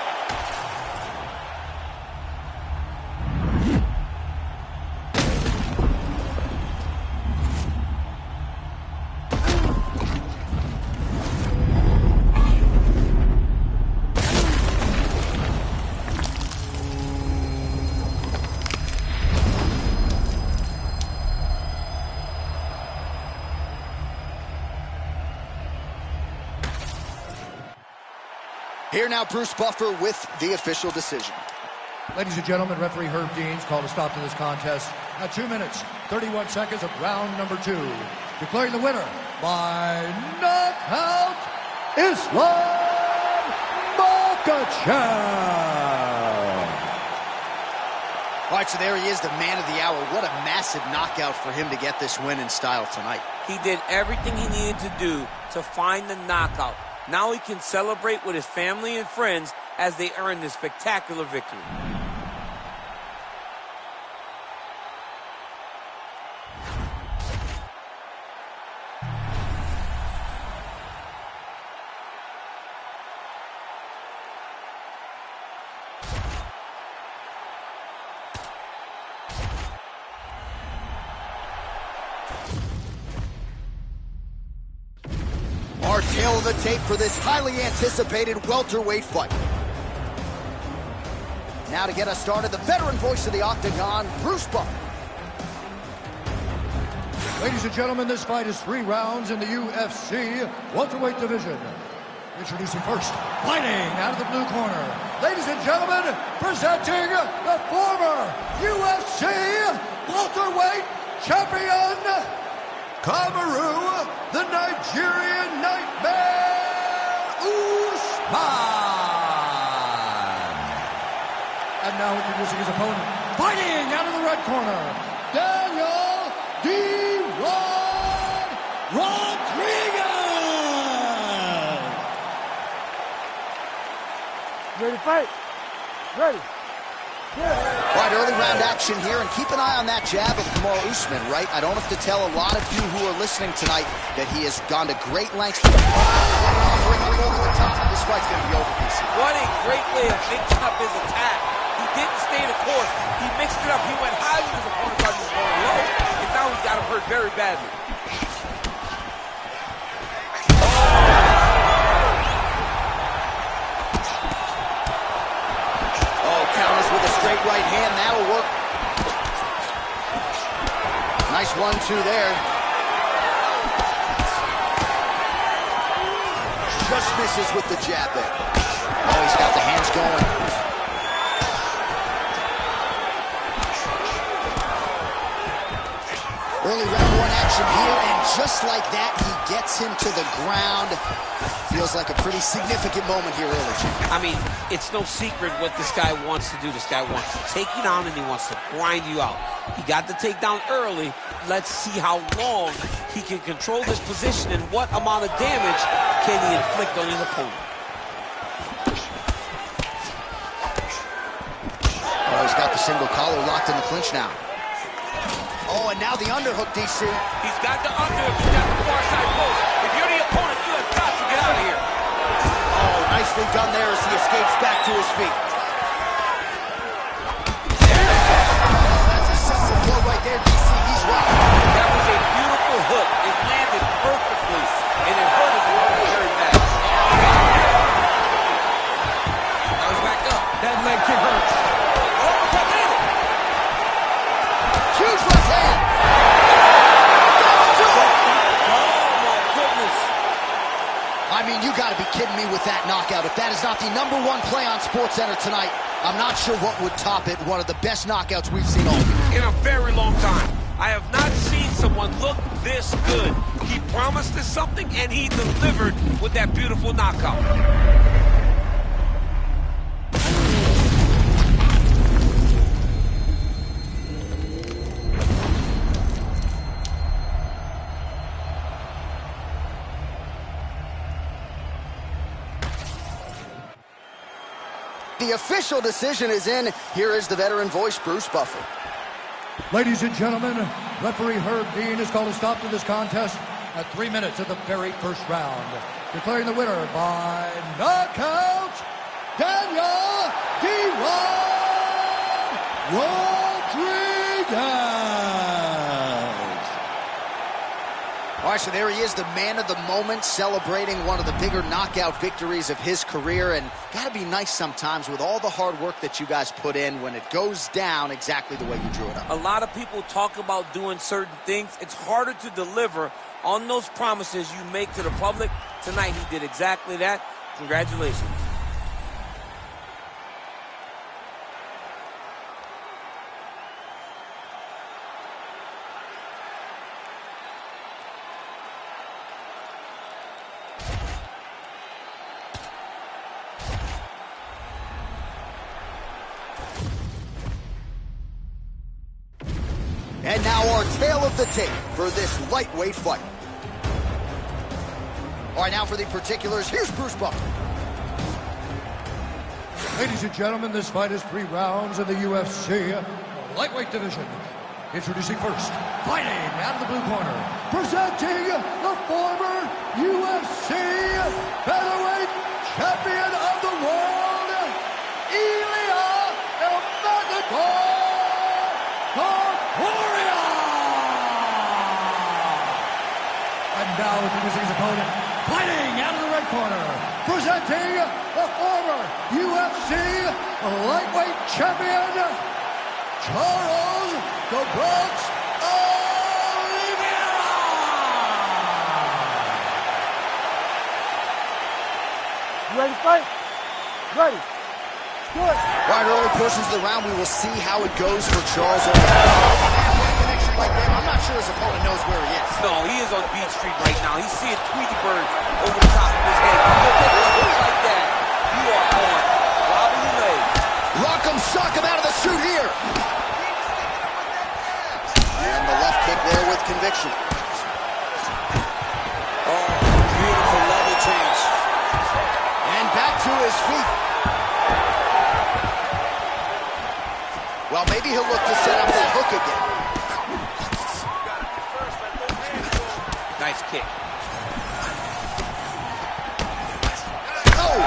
Here now, Bruce Buffer with the official decision. Ladies and gentlemen, referee Herb Dean's called a stop to this contest at 2 minutes, 31 seconds of round number 2. Declaring the winner by knockout, Islam Makhachev. All right, so there he is, the man of the hour. What a massive knockout for him to get this win in style tonight. He did everything he needed to do to find the knockout. Now he can celebrate with his family and friends as they earn this spectacular victory. Our tail of the tape for this highly anticipated welterweight fight. Now to get us started, the veteran voice of the Octagon, Bruce Buffer. Ladies and gentlemen, this fight is 3 rounds in the UFC welterweight division. Introducing first, fighting out of the blue corner. Ladies and gentlemen, presenting the former UFC welterweight champion, Kamaru, the Nigerian Nightmare Usman. And now introducing his opponent, fighting out of the red corner, Daniel D-Rod Rodriguez. Ready to fight? Ready. Yeah. All right, early round action here, and keep an eye on that jab of Kamaru Usman, right? I don't have to tell a lot of you who are listening tonight that he has gone to great lengths. Offering up over the top. This fight's going to be over, DC. What a great way of mixing up his attack. He didn't stay the course. He mixed it up. He went high with his opponent, thought he was going low, and now he's got him hurt very badly. With a straight right hand, that'll work. Nice 1-2 there. Just misses with the jab there. Oh, he's got the hands going. Early round 1 action here, and just like that, he gets him to the ground. Feels like a pretty significant moment here early, Jim. I mean, it's no secret what this guy wants to do. This guy wants to take you down and he wants to grind you out. He got the takedown early. Let's see how long he can control this position and what amount of damage can he inflict on his opponent. Oh, he's got the single collar locked in the clinch now. Oh, and now the underhook, DC. He's got the underhook. He's got the far side post. If you're the opponent, you have got to get out of here. Oh, nicely done there as he escapes back to his feet. That's a simple blow right there, DC. He's right. That was a beautiful hook. It landed perfectly, and it hurt his opponent very bad. Now he's back up. That leg kick hurts. Oh, that did it. Huge left hand. Oh, my goodness. I mean, you got to be kidding me with that knockout. If that is not the #1 play on SportsCenter tonight, I'm not sure what would top it. One of the best knockouts we've seen all year. In a very long time. I have not seen someone look this good. He promised us something, and he delivered with that beautiful knockout. The official decision is in. Here is the veteran voice, Bruce Buffer. Ladies and gentlemen, referee Herb Dean has called a stop to this contest at 3 minutes of the very first round. Declaring the winner by knockout, Daniel D-Rod Rodriguez. All right, so there he is, the man of the moment, celebrating one of the bigger knockout victories of his career. And gotta be nice sometimes with all the hard work that you guys put in when it goes down exactly the way you drew it up. A lot of people talk about doing certain things. It's harder to deliver on those promises you make to the public. Tonight he did exactly that. Congratulations. And now our tail of the tape for this lightweight fight. All right, now for the particulars, here's Bruce Buffer. Ladies and gentlemen, this fight is 3 rounds in the UFC lightweight division. Introducing first, fighting out of the blue corner, presenting the former UFC featherweight champion of the world, Ilia El-Matador Topuria! And now introducing his opponent, fighting lightweight champion, Charles "The Bronx" Oliveira! You ready to fight? Ready. Good. All right, early portions of the round, we will see how it goes for Charles Oliveira. I'm not sure his opponent knows where he is. No, he is on Beach Street right now. He's seeing Tweety birds over the top of his head. Look at him like that. You are on wobbly legs. Rock'em sock him out of the chute here. And the left kick there with conviction. Oh, beautiful level change. And back to his feet. Well, maybe he'll look to set up that hook again. Nice kick. Oh!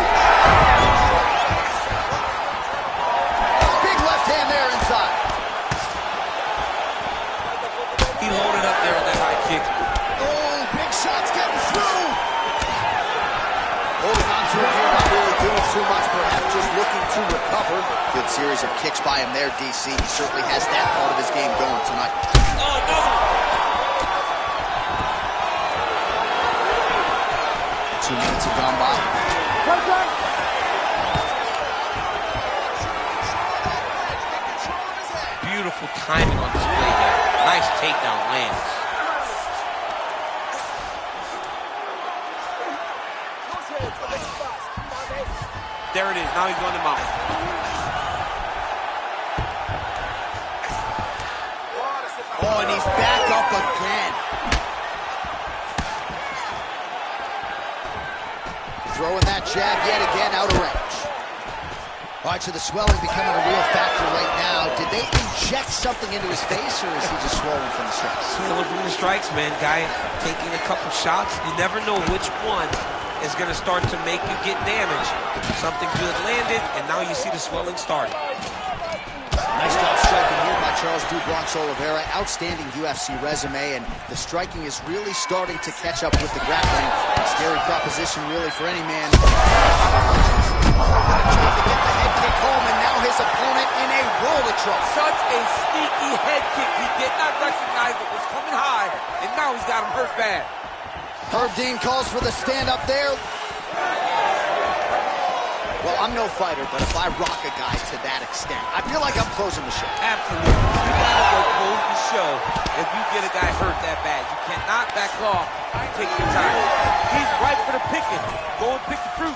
Big left hand there inside. He loaded up there with that high kick. Oh, big shots getting through. Holding on to it here, not really doing too much, perhaps just looking to recover. Good series of kicks by him there, DC. He certainly has that part of his game going tonight. Oh, no! 2 minutes have gone by. Beautiful timing on display there. Nice takedown lands. There it is. Now he's on the mount. Oh, and he's back up again. Throwing that jab yet again out of range. All right, so the swelling becoming a real factor right now. Did they inject something into his face, or is he just swollen from the strikes? Swollen from the strikes, man. Guy taking a couple shots. You never know which one is going to start to make you get damaged. Something good landed, and now you see the swelling starting. Nice job striking here by Charles "Du Bronx" Oliveira. Outstanding UFC resume, and the striking is really starting to catch up with the grappling. A scary proposition, really, for any man. Trying to get the head kick home, and now his opponent in a world of trouble. Such a sneaky head kick. He did not recognize it was coming high, and now he's got him hurt bad. Herb Dean calls for the stand-up there. Well, I'm no fighter, but if I rock a guy to that extent, I feel like I'm closing the show. Absolutely. You gotta go close the show if you get a guy hurt that bad. You cannot back off and take your time. He's right for the picking. Go and pick the fruit.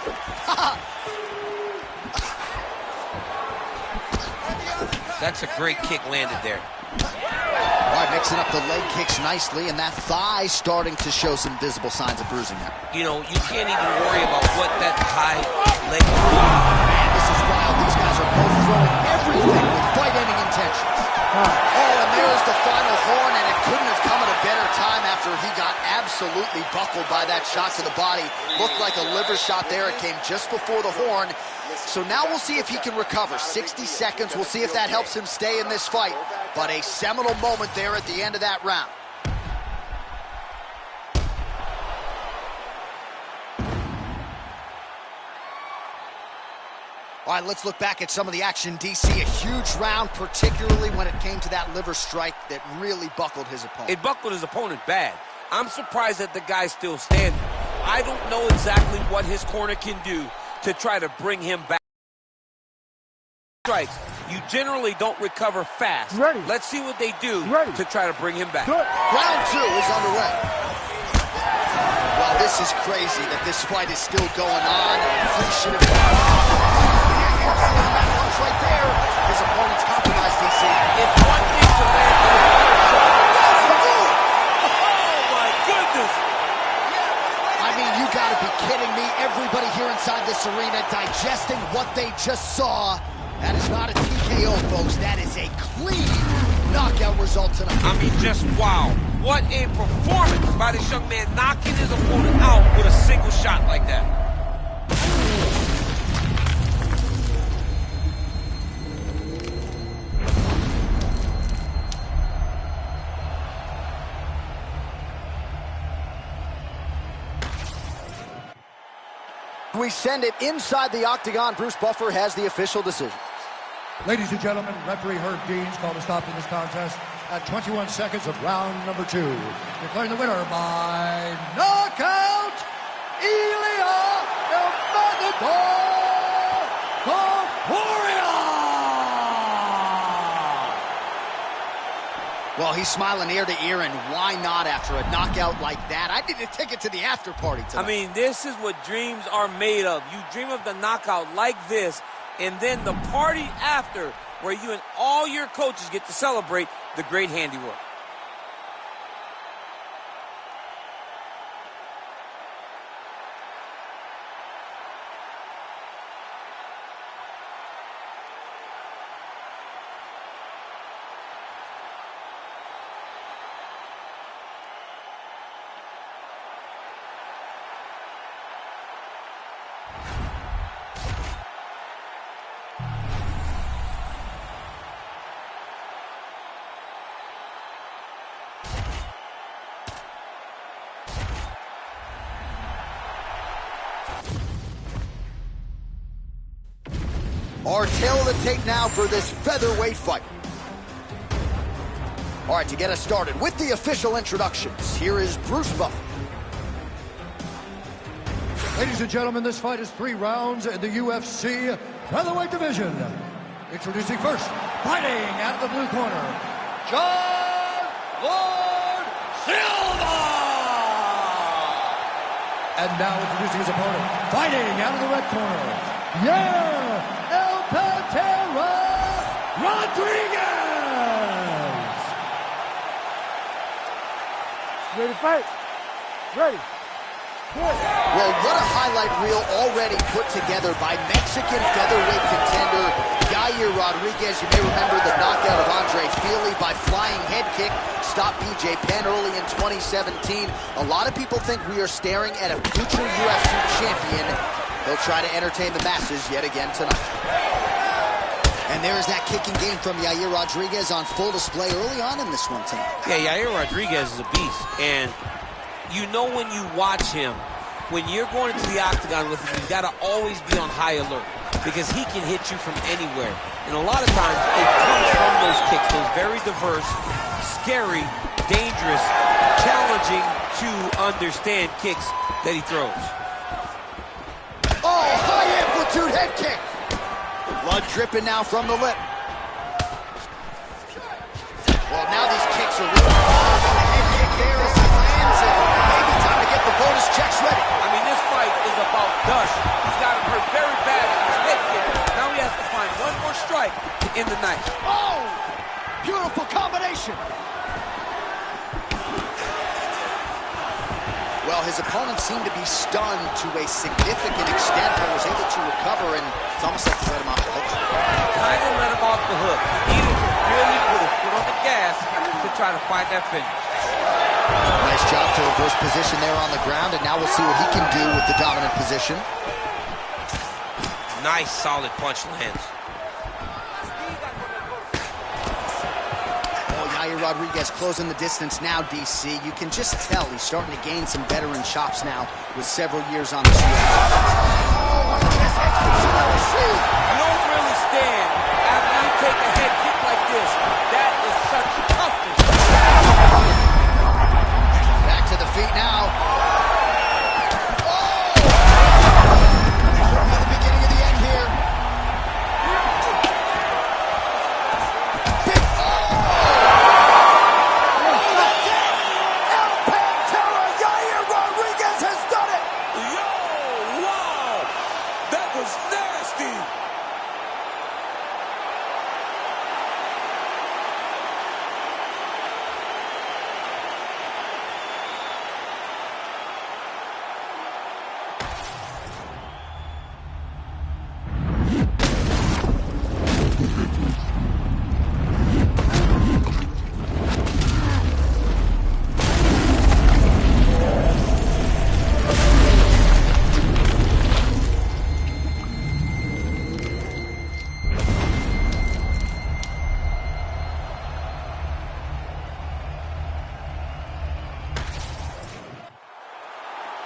That's a great kick landed there. All right, mixing up the leg kicks nicely, and that thigh starting to show some visible signs of bruising now. You know, you can't even worry about what that high leg is doing. Man, this is wild. These guys are both throwing everything with fight-ending intentions. Oh, and there's the final horn, and it couldn't have come at a better time after he got absolutely buckled by that shot to the body. Looked like a liver shot there. It came just before the horn. So now we'll see if he can recover. 60 seconds. We'll see if that helps him stay in this fight. But a seminal moment there at the end of that round. All right, let's look back at some of the action, DC. A huge round, particularly when it came to that liver strike that really buckled his opponent. It buckled his opponent bad. I'm surprised that the guy's still standing. I don't know exactly what his corner can do to try to bring him back. Strikes. You generally don't recover fast. Ready. Let's see what they do to try to bring him back. Good. Round 2 is underway. Well, this is crazy that this fight is still going on. Appreciative. That punch right there. His opponent's compromised, DC. It's one thing to land the oh, my goodness. I mean, you gotta be kidding me. Everybody here inside this arena digesting what they just saw. That is not a TKO, folks. That is a clean knockout result tonight. I mean, just wow. What a performance by this young man, knocking his opponent out with a single shot like that. We send it inside the octagon. Bruce Buffer has the official decision. Ladies and gentlemen, referee Herb Dean's called a stop to this contest at 21 seconds of round number 2. Declaring the winner by knockout, Ilia El Matador Concordia! Well, he's smiling ear to ear, and why not after a knockout like that? I need a ticket to the after party tonight. I mean, this is what dreams are made of. You dream of the knockout like this, and then the party after, where you and all your coaches get to celebrate the great handiwork. Our tail of the tape now for this featherweight fight. All right, to get us started with the official introductions, here is Bruce Buffer. Ladies and gentlemen, this fight is 3 rounds in the UFC featherweight division. Introducing first, fighting out of the blue corner, John Lord Silva! And now introducing his opponent, fighting out of the red corner, Petr Rodriguez! Ready to fight? Ready. Good. Well, what a highlight reel already put together by Mexican featherweight contender Yair Rodriguez. You may remember the knockout of Andre Fili by flying head kick, stopped BJ Penn early in 2017. A lot of people think we are staring at a future UFC champion. He'll try to entertain the masses yet again tonight. And there is that kicking game from Yair Rodriguez on full display early on in this one tonight. Yeah, Yair Rodriguez is a beast. And you know when you watch him, when you're going into the octagon with him, you've got to always be on high alert because he can hit you from anywhere. And a lot of times it comes from those kicks, those very diverse, scary, dangerous, challenging to understand kicks that he throws. Oh, high amplitude head kick. Blood dripping now from the lip. Well, now these kicks are really hard. The head kick there as he lands it. Maybe time to get the bonus checks ready. I mean, this fight is about Dush. He's got him hurt very bad with his head kick. Now he has to find one more strike to end the night. Oh! Beautiful combination. Well, his opponent seemed to be stunned to a significant extent, but was able to recover, and it's almost like he let him off the hook. Kind of let him off the hook. He needed to really put his foot on the gas to try to find that finish. Nice job to reverse position there on the ground, and now we'll see what he can do with the dominant position. Nice, solid punch lands. Yair Rodriguez closing the distance now, DC. You can just tell he's starting to gain some veteran chops now with several years on the street. Oh, you don't really stand after you take a head kick like this. That is such toughness. Back to the feet now. Oh! Could be the beginning of the end here.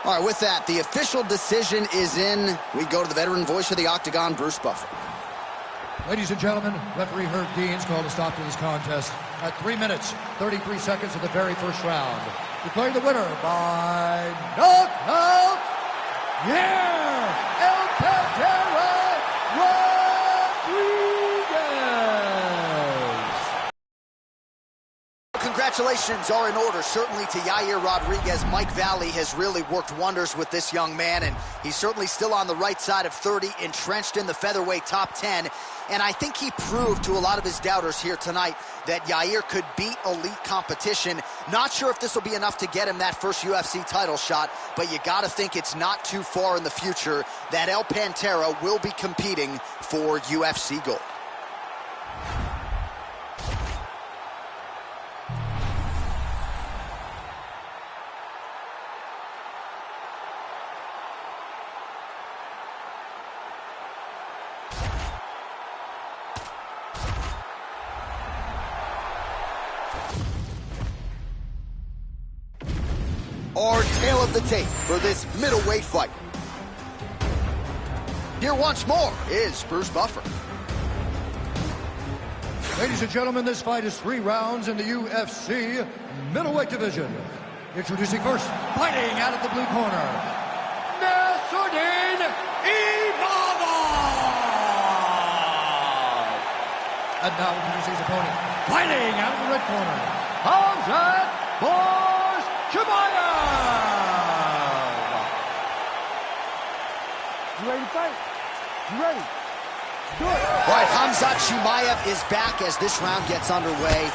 All right, with that, the official decision is in. We go to the veteran voice of the Octagon, Bruce Buffer. Ladies and gentlemen, referee Herb Dean's called a stop to this contest at 3 minutes, 33 seconds of the very first round. Declaring the winner by knockout, El Petr Rodriguez. Congratulations are in order, certainly to Yair Rodriguez. Mike Valley has really worked wonders with this young man, and he's certainly still on the right side of 30, entrenched in the featherweight top 10. And I think he proved to a lot of his doubters here tonight that Yair could beat elite competition. Not sure if this will be enough to get him that first UFC title shot, but you got to think it's not too far in the future that El Pantera will be competing for UFC gold. Our tale of the tape for this middleweight fight. Here once more is Bruce Buffer. Ladies and gentlemen, this fight is 3 rounds in the UFC middleweight division. Introducing first, fighting out of the blue corner, Nasruddin Imavov. And now introducing his opponent, fighting out of the red corner, Hamzat Chimaev. You ready to fight? You ready? Do it. All right, Hamzat Chimaev is back as this round gets underway.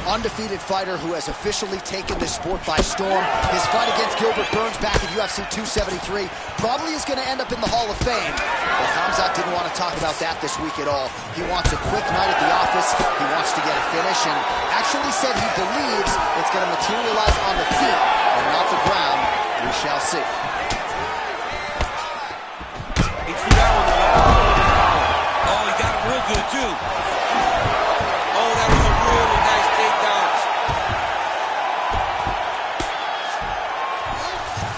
Undefeated fighter who has officially taken this sport by storm. His fight against Gilbert Burns back at UFC 273 probably is going to end up in the Hall of Fame. But Hamzat didn't want to talk about that this week at all. He wants a quick night at the office. He wants to get a finish, and actually said he believes it's going to materialize on the feet and not the ground. We shall see. He threw that one around. Oh, he got him real good, too. Oh, that was a really nice takedown.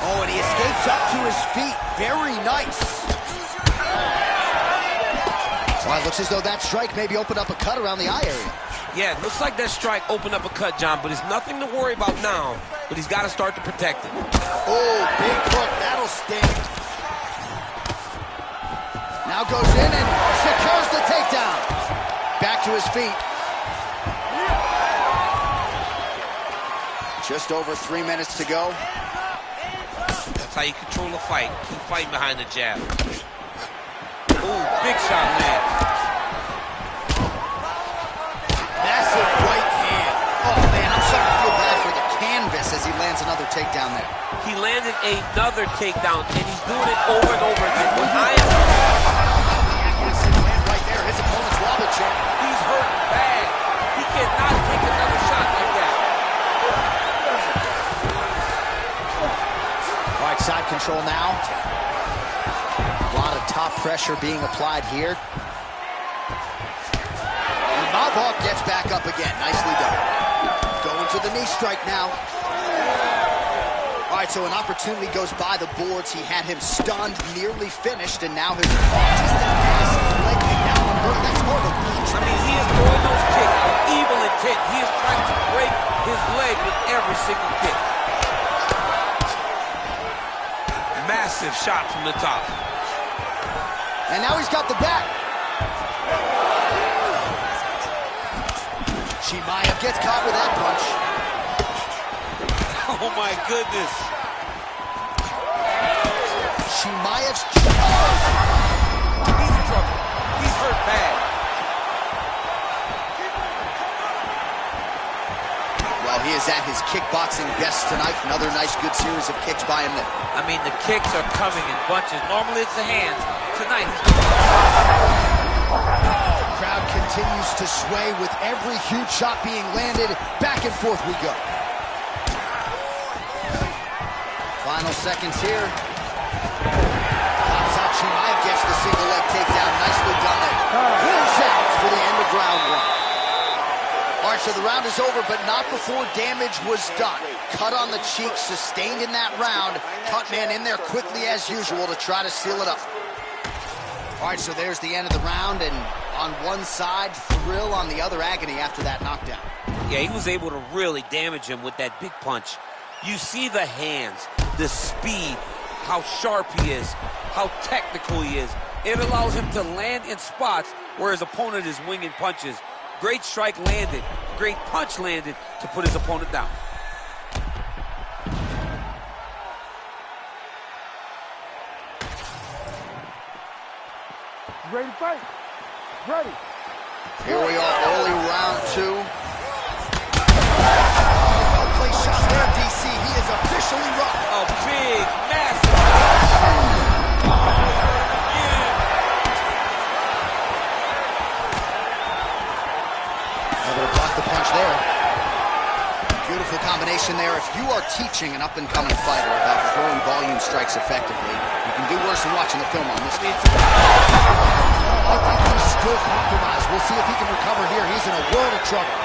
Oh, and he escapes up to his feet. Very nice. Well, it looks as though that strike maybe opened up a cut around the eye area. Yeah, it looks like that strike opened up a cut, John, but it's nothing to worry about now. But he's got to start to protect it. Oh, big hook. That'll sting. Now goes in and secures the takedown. Back to his feet. Just over 3 minutes to go. That's how you control a fight. Keep fighting behind the jab. Ooh, big shot, man. Massive right hand. Oh, man, I'm starting to feel bad for the canvas as he lands another takedown there. He landed another takedown, and he's doing it over and over again. When I am... Right there, his opponent's wobble check. He's hurt bad. He cannot take another shot like that. All right, side control now. A lot of top pressure being applied here. Imavov gets back up again. Nicely done. Going to the knee strike now. All right, so an opportunity goes by the boards. He had him stunned, nearly finished, and now his just a massive leg kick down on Burton. That's more than I mean, he is throwing those kicks with evil intent. He is trying to break his leg with every single kick. Massive shot from the top. And now he's got the back. Chimaev gets caught with that punch. Oh my goodness. Chimaev's... He's in trouble. He's hurt bad. Well, he is at his kickboxing best tonight. Another nice, good series of kicks by him there. I mean, the kicks are coming in bunches. Normally it's the hands. Tonight he's... Crowd continues to sway with every huge shot being landed. Back and forth we go. Final seconds here. Hamzat Chimaev gets the single leg takedown. Nicely done there. Close out for the end of round 1. All right, so the round is over, but not before damage was done. Cut on the cheek, sustained in that round. Cut man in there quickly as usual to try to seal it up. All right, so there's the end of the round, and on one side, thrill on the other, agony after that knockdown. Yeah, he was able to really damage him with that big punch. You see the hands, the speed, how sharp he is, how technical he is. It allows him to land in spots where his opponent is winging punches. Great strike landed, great punch landed to put his opponent down. Ready to fight? Ready. Here we are, early round 2. Well-placed shot there, DC. He is officially rocked. A big, massive. Able to block the punch there. Beautiful combination there. If you are teaching an up-and-coming fighter about throwing volume strikes effectively, you can do worse than watching the film on this. I think he's still compromised. We'll see if he can recover here. He's in a world of trouble.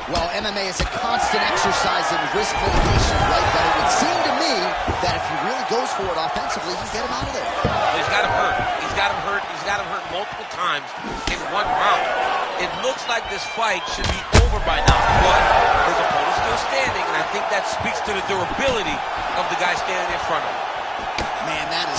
Well, MMA is a constant exercise in risk mitigation, right? But it would seem to me that if he really goes for it offensively, you get him out of there. He's got him hurt. He's got him hurt. He's got him hurt multiple times in one round. It looks like this fight should be over by now, but his opponent's still standing, and I think that speaks to the durability of the guy standing in front of him. Man, that is...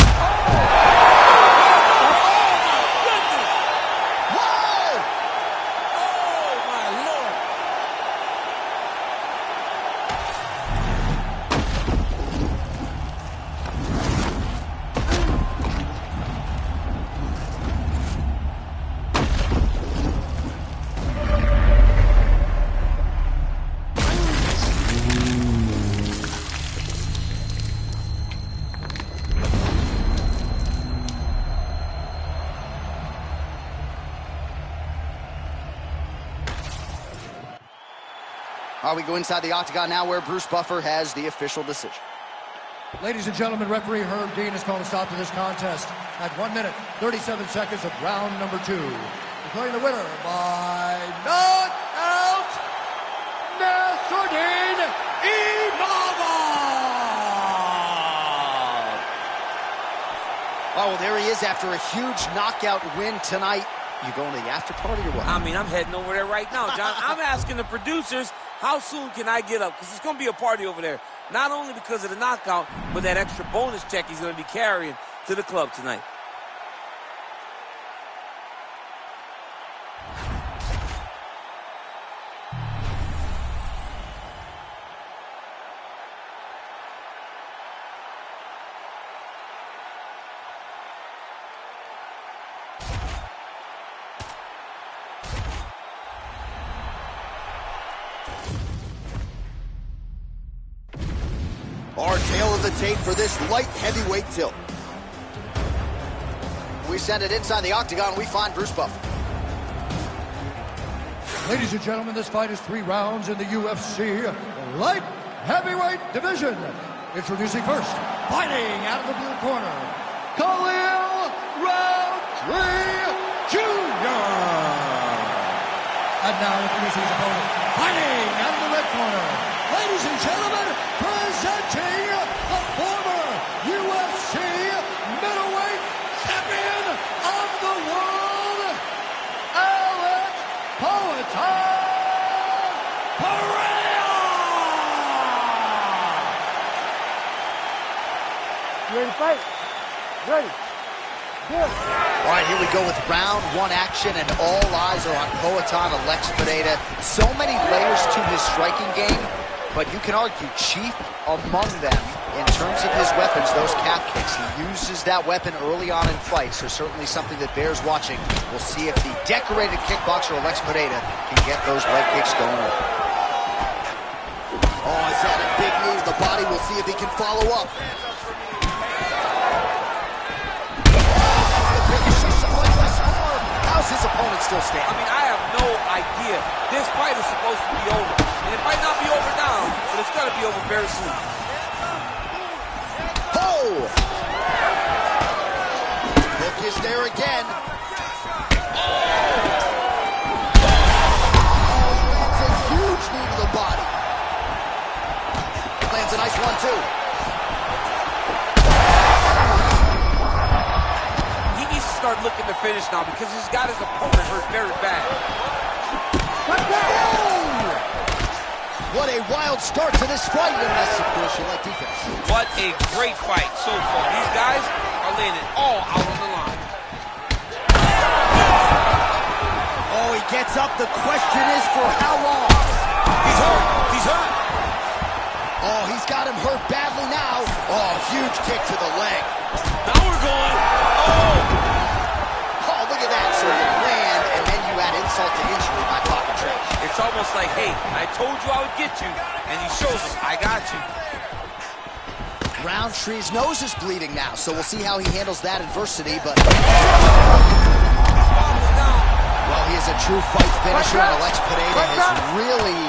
We go inside the octagon now where Bruce Buffer has the official decision. Ladies and gentlemen, referee Herb Dean has called a stop to this contest at 1 minute, 37 seconds of round number 2. Declaring the winner by knockout, Nasruddin Imavov! Oh, well, there he is after a huge knockout win tonight. You going to the after party or what? I mean, I'm heading over there right now, John. I'm asking the producers, how soon can I get up? Because it's going to be a party over there. Not only because of the knockout, but that extra bonus check he's going to be carrying to the club tonight. Our tail of the tape for this light heavyweight tilt. We send it inside the octagon. We find Bruce Buffer. Ladies and gentlemen, this fight is 3 rounds in the UFC light heavyweight division. Introducing first, fighting out of the blue corner, Khalil Roundtree Jr. And now introducing his opponent, fighting out of the red corner, ladies and gentlemen, presenting the former UFC middleweight champion of the world, Alex Pantoja! Ready to fight? Ready. Good. All right, here we go with round 1 action, and all eyes are on Poatan Alex Pereira. So many layers to his striking game, but you can argue chief among them in terms of his weapons, those calf kicks. He uses that weapon early on in fights, so certainly something that bears watching. We'll see if the decorated kickboxer Alex Pereira can get those leg kicks going early. Oh, is that a big move? The body, we'll see if he can follow up. How's his opponent still standing? I mean, I have no idea. This fight is supposed to be over. And it might not be over now, but it's going to be over very soon. Oh! Hook is there again. Oh, lands a huge knee to the body. Lands a nice one, too. start looking to finish now because he's got his opponent hurt very bad. What a wild start to this fight, unless, of course, you like defense. What a great fight so far. These guys are laying it all out on the line. Oh, he gets up. The question is for how long? He's hurt. He's hurt. Oh, he's got him hurt badly now. Oh, huge kick to the leg. Now we're going. Oh! Oh, look at that. So you land, and then you add insult to injury by talking trash. It's almost like, hey, I told you I would get you, and he shows him, I got you. Roundtree's nose is bleeding now, so we'll see how he handles that adversity, but... Well, he is a true fight finisher, and Alex Pereira has really...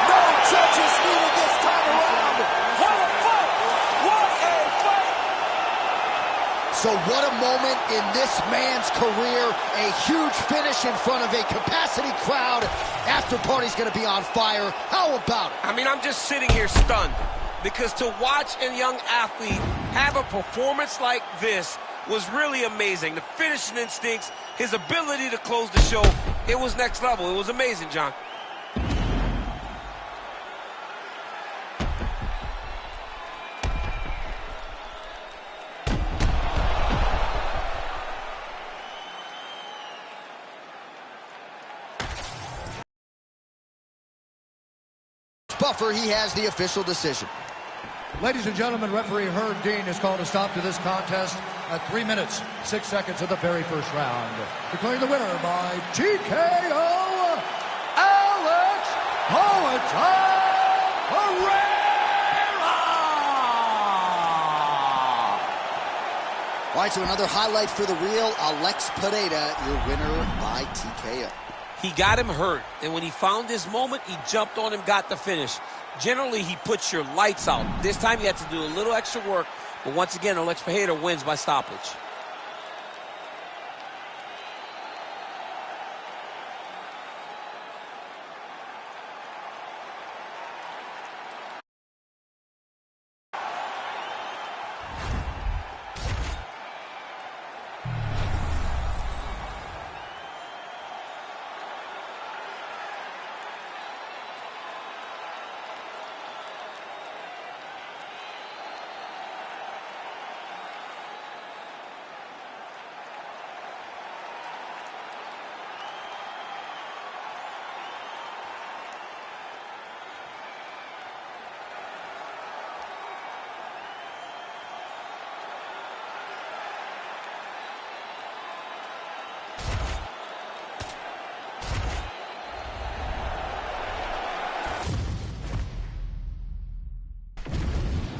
No judges needed this time around! What a fight! What a fight! So what a moment in this man's career. A huge finish in front of a capacity crowd. After party's gonna be on fire. How about it? I mean, I'm just sitting here stunned because to watch a young athlete have a performance like this was really amazing. The finishing instincts, his ability to close the show, it was next level. It was amazing, John. Buffer, he has the official decision. Ladies and gentlemen, referee Herb Dean has called a stop to this contest at 3 minutes, 6 seconds of the very first round. Declaring the winner by TKO, Alex Pantoja. All right, so another highlight for the reel. Alex Pereira, your winner by TKO. He got him hurt, and when he found his moment, he jumped on him, got the finish. Generally, he puts your lights out. This time, he had to do a little extra work, but once again, Alex Pereira wins by stoppage.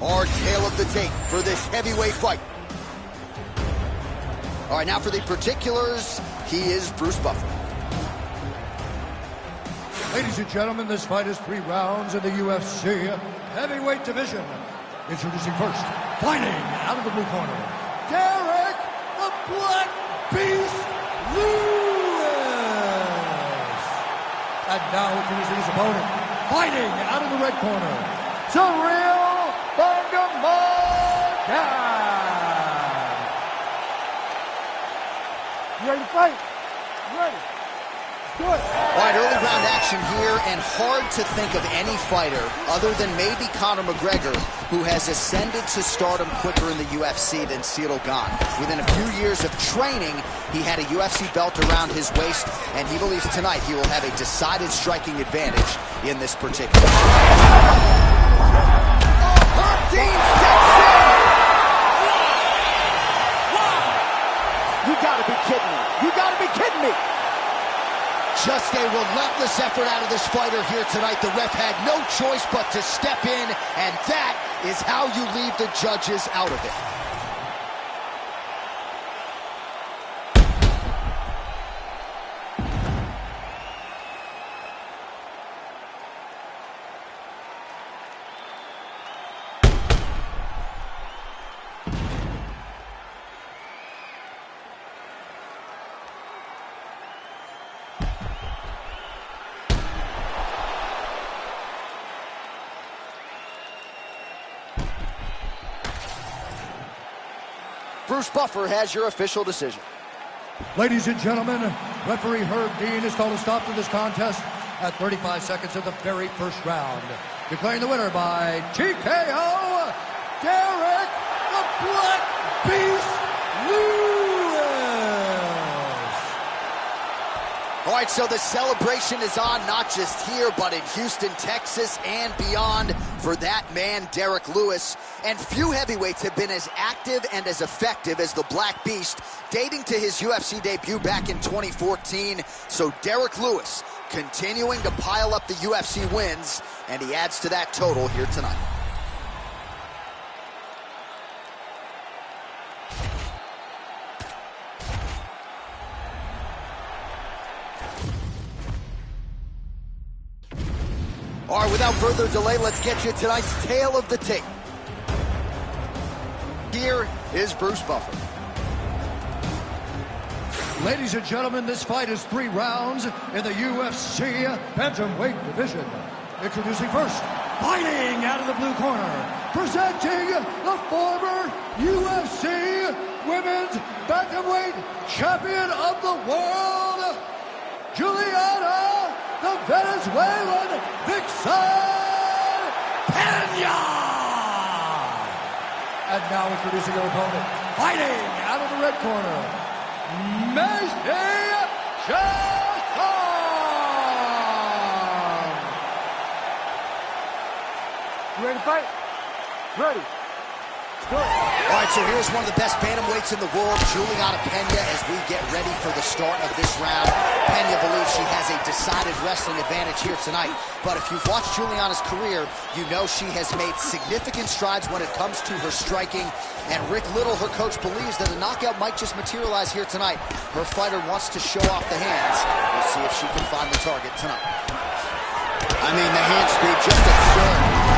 Our tale of the tape for this heavyweight fight. All right, now for the particulars, he is Bruce Buffer. Ladies and gentlemen, this fight is 3 rounds in the UFC heavyweight division. Introducing first, fighting out of the blue corner, Derek the Black Beast Lewis. And now introducing his opponent, fighting out of the red corner, Cyril Bongamongan. You ready to fight? You ready? Do it. All right, early round action here, and hard to think of any fighter other than maybe Conor McGregor who has ascended to stardom quicker in the UFC than Ciryl Gane. Within a few years of training, he had a UFC belt around his waist, and he believes tonight he will have a decided striking advantage in this particular. Dean steps in! You gotta be kidding me. You gotta be kidding me. Just a relentless effort out of this fighter here tonight. The ref had no choice but to step in, and that is how you leave the judges out of it. Bruce Buffer has your official decision. Ladies and gentlemen, referee Herb Dean has called a stop to this contest at 35 seconds of the very first round. Declaring the winner by TKO, Derek the Black Beast Lewis. All right, so the celebration is on, not just here, but in Houston, Texas, and beyond for that man, Derek Lewis. And few heavyweights have been as active and as effective as the Black Beast, dating to his UFC debut back in 2014. So Derek Lewis continuing to pile up the UFC wins, and he adds to that total here tonight. All right, without further delay, let's get you tonight's tale of the tape. Here is Bruce Buffer. Ladies and gentlemen, this fight is 3 rounds in the UFC Bantamweight division. Introducing first, fighting out of the blue corner, presenting the former UFC Women's Bantamweight Champion of the World, Juliana, the Venezuelan Vixen Pena! And now introducing her opponent, fighting out of the red corner, Messi Jackson! You ready to fight? Ready. Let's go. All right, so here's one of the best bantamweights in the world, Juliana Pena, as we get ready for the start of this round. Pena believes she has a decided wrestling advantage here tonight, but if you've watched Juliana's career, you know she has made significant strides when it comes to her striking, and Rick Little, her coach, believes that a knockout might just materialize here tonight. Her fighter wants to show off the hands. We'll see if she can find the target tonight. I mean, the hand speed just absurd.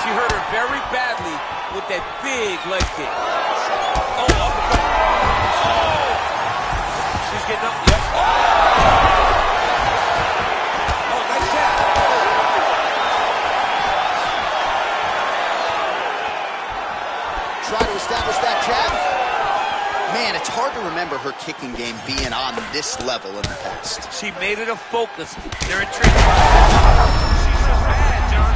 She hurt her very badly with that big leg kick. Oh, uppercut. Oh! She's getting up. Yep. Oh, nice jab. Try to establish that jab. Man, it's hard to remember her kicking game being on this level in the past. She made it a focus. They're in training. She's just bad, John.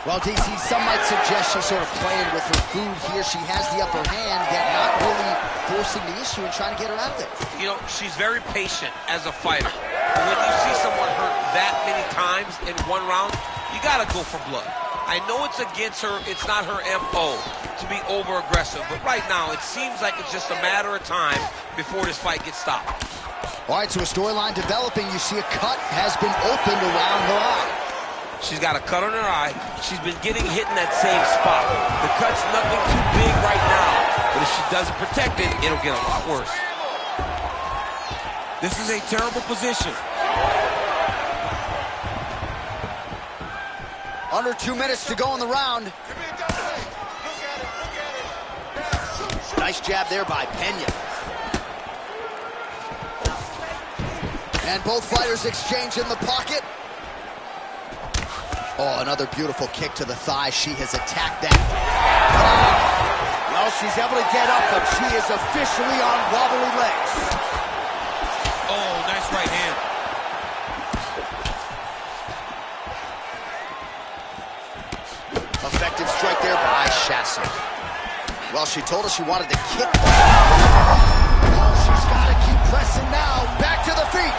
Well, DC, some might suggest she's sort of playing with her food here. She has the upper hand, yet not really forcing the issue and trying to get her out there. You know, she's very patient as a fighter. But when you see someone hurt that many times in one round, you gotta go for blood. I know it's against her, it's not her MO to be over-aggressive, but right now it seems like it's just a matter of time before this fight gets stopped. All right, so a storyline developing. You see a cut has been opened around her eye. She's got a cut on her eye. She's been getting hit in that same spot. The cut's nothing too big right now, but if she doesn't protect it, it'll get a lot worse. This is a terrible position. Under 2 minutes to go in the round. Nice jab there by Pena. And both fighters exchange in the pocket. Oh, another beautiful kick to the thigh. She has attacked that. Well, she's able to get up, but she is officially on wobbly legs. Oh, nice right hand. Effective strike there by Shasson. Well, she told us she wanted to kick. Oh, she's got to keep pressing now. Back to the feet.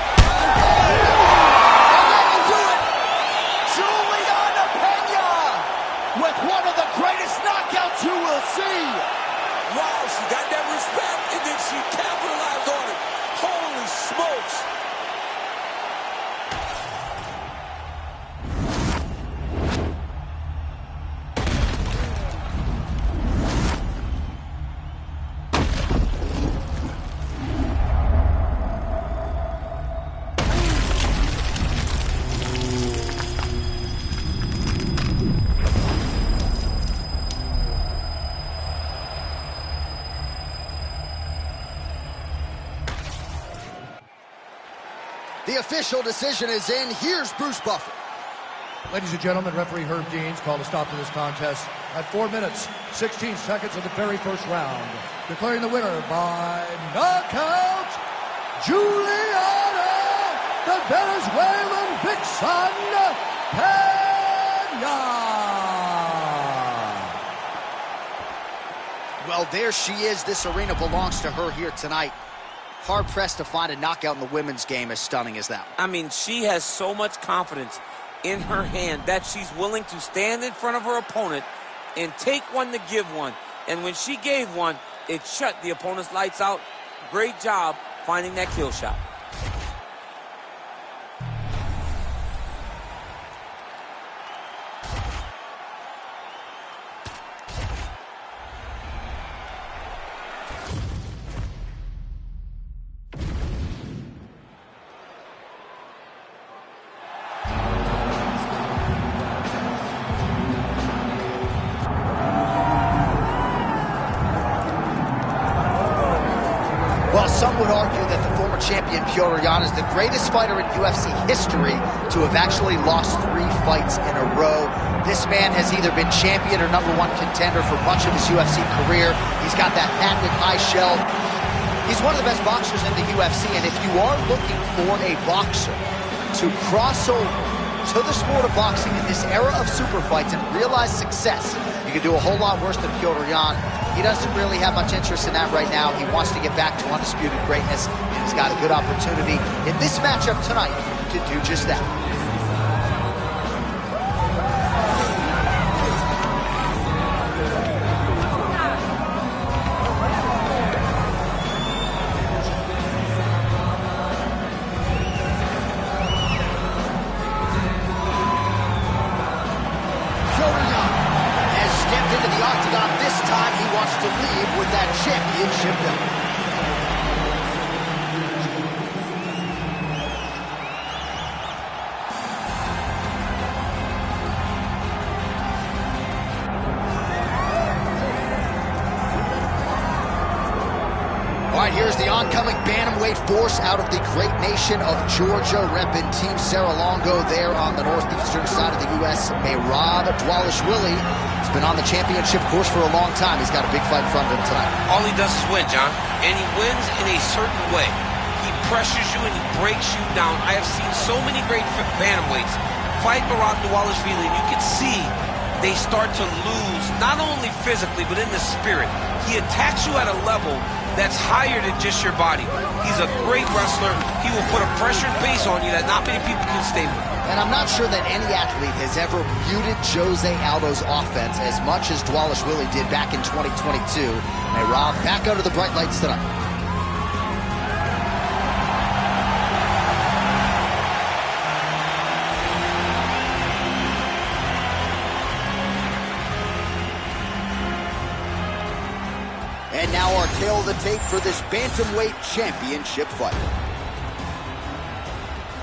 With one of the greatest knockouts you will see. Wow, she got that respect, and then she capitalized on it. Holy smokes. The official decision is in. Here's Bruce Buffer. Ladies and gentlemen, referee Herb Deans called a stop to this contest at 4 minutes, 16 seconds of the very first round. Declaring the winner by knockout, Juliana, the Venezuelan vixen, Petr Yan. Well, there she is. This arena belongs to her here tonight. Hard-pressed to find a knockout in the women's game as stunning as that. I mean, she has so much confidence in her hand that she's willing to stand in front of her opponent and take one to give one. And when she gave one, it shut the opponent's lights out. Great job finding that kill shot. Well, some would argue that the former champion Petr Yan is the greatest fighter in UFC history to have actually lost 3 fights in a row. This man has either been champion or #1 contender for much of his UFC career. He's got that patented high shell. He's one of the best boxers in the UFC, and if you are looking for a boxer to cross over to the sport of boxing in this era of super fights and realize success, you can do a whole lot worse than Petr Yan. He doesn't really have much interest in that right now. He wants to get back to undisputed greatness, and he's got a good opportunity in this matchup tonight to do just that. To leave with that championship belt. All right, here's the oncoming bantamweight force out of the great nation of Georgia, repping Team Serra-Longo there on the northeastern side of the U.S. Merab Dvalishvili. He's been on the championship course for a long time. He's got a big fight in front of him tonight. All he does is win, John, and he wins in a certain way. He pressures you and he breaks you down. I have seen so many great bantamweights fight Merab Dvalishvili, and you can see they start to lose, not only physically, but in the spirit. He attacks you at a level that's higher than just your body. He's a great wrestler. He will put a pressured base on you that not many people can stay with. And I'm not sure that any athlete has ever muted Jose Aldo's offense as much as Dvalishvili did back in 2022. Merab back under the bright lights tonight. And now our tail of the tape for this bantamweight championship fight.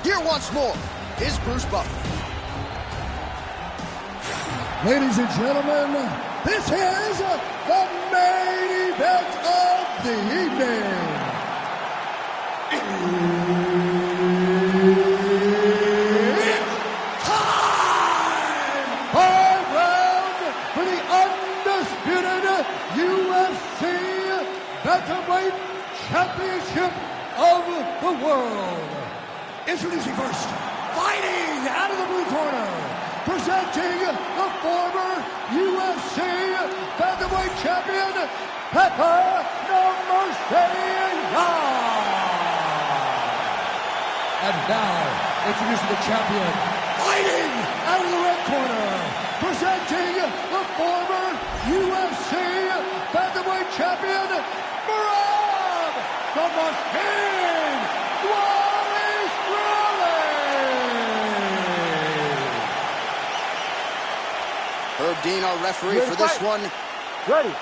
Here once more is Bruce Buffer. Ladies and gentlemen, this is the main event of the evening. It's time! 5 rounds for the undisputed UFC Bantamweight Championship of the world. Introducing first, fighting out of the blue corner, presenting the former UFC Bantamweight Champion, Petr Yan. And now, introducing the champion, fighting out of the red corner, presenting the former UFC Bantamweight Champion, Merab Dvalishvili. Herb Dean, our referee for this one. Ready.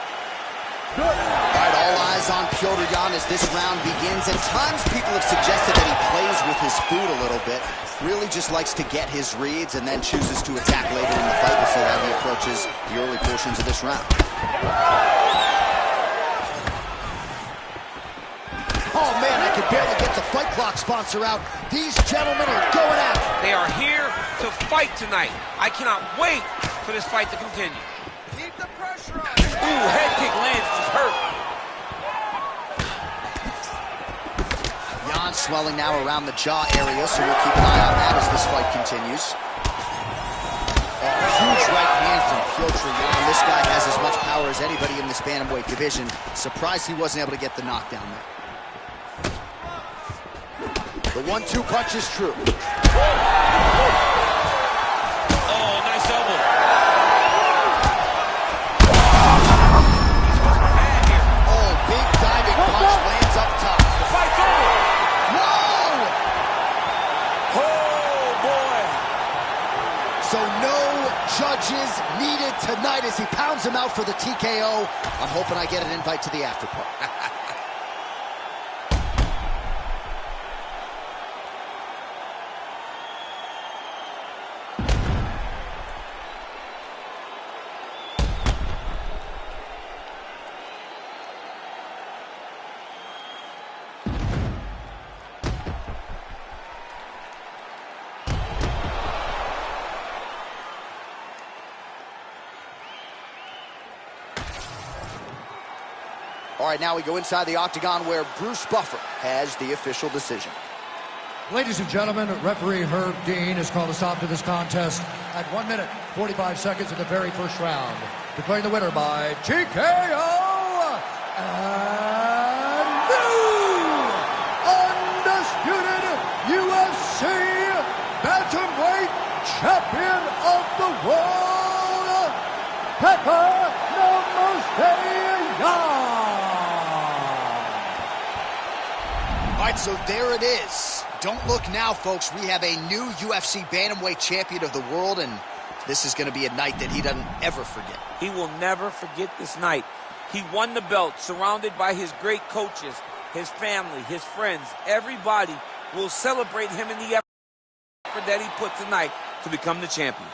Good. All right, all eyes on Petr Yan as this round begins. At times, people have suggested that he plays with his food a little bit. Really just likes to get his reads and then chooses to attack later in the fight. We'll see how he approaches the early portions of this round. Oh, man, I could could barely get the Fight Clock sponsor out. These gentlemen are going at it. They are here to fight tonight. I cannot wait for this fight to continue. Keep the pressure on. Ooh, head kick lands. He's hurt. Yan swelling now around the jaw area, so we'll keep an eye on that as this fight continues. Huge right hand from Petr Yan. This guy has as much power as anybody in this bantamweight division. Surprised he wasn't able to get the knockdown there. The 1-2 punch is true. Oh, nice elbow. Oh, big diving punch lands up top. The fight's over. Whoa! Oh, boy. So no judges needed tonight as he pounds him out for the TKO. I'm hoping I get an invite to the after party. All right, now we go inside the octagon where Bruce Buffer has the official decision. Ladies and gentlemen, referee Herb Dean has called a stop to this contest at 1 minute, 45 seconds of the very first round. Declaring the winner by TKO and new undisputed UFC bantamweight champion of the world, Petr Yan. All right, so there it is. Don't look now, folks. We have a new UFC bantamweight champion of the world, and this is going to be a night that he doesn't ever forget. He will never forget this night. He won the belt, surrounded by his great coaches, his family, his friends. Everybody will celebrate him in the effort that he put tonight to become the champion.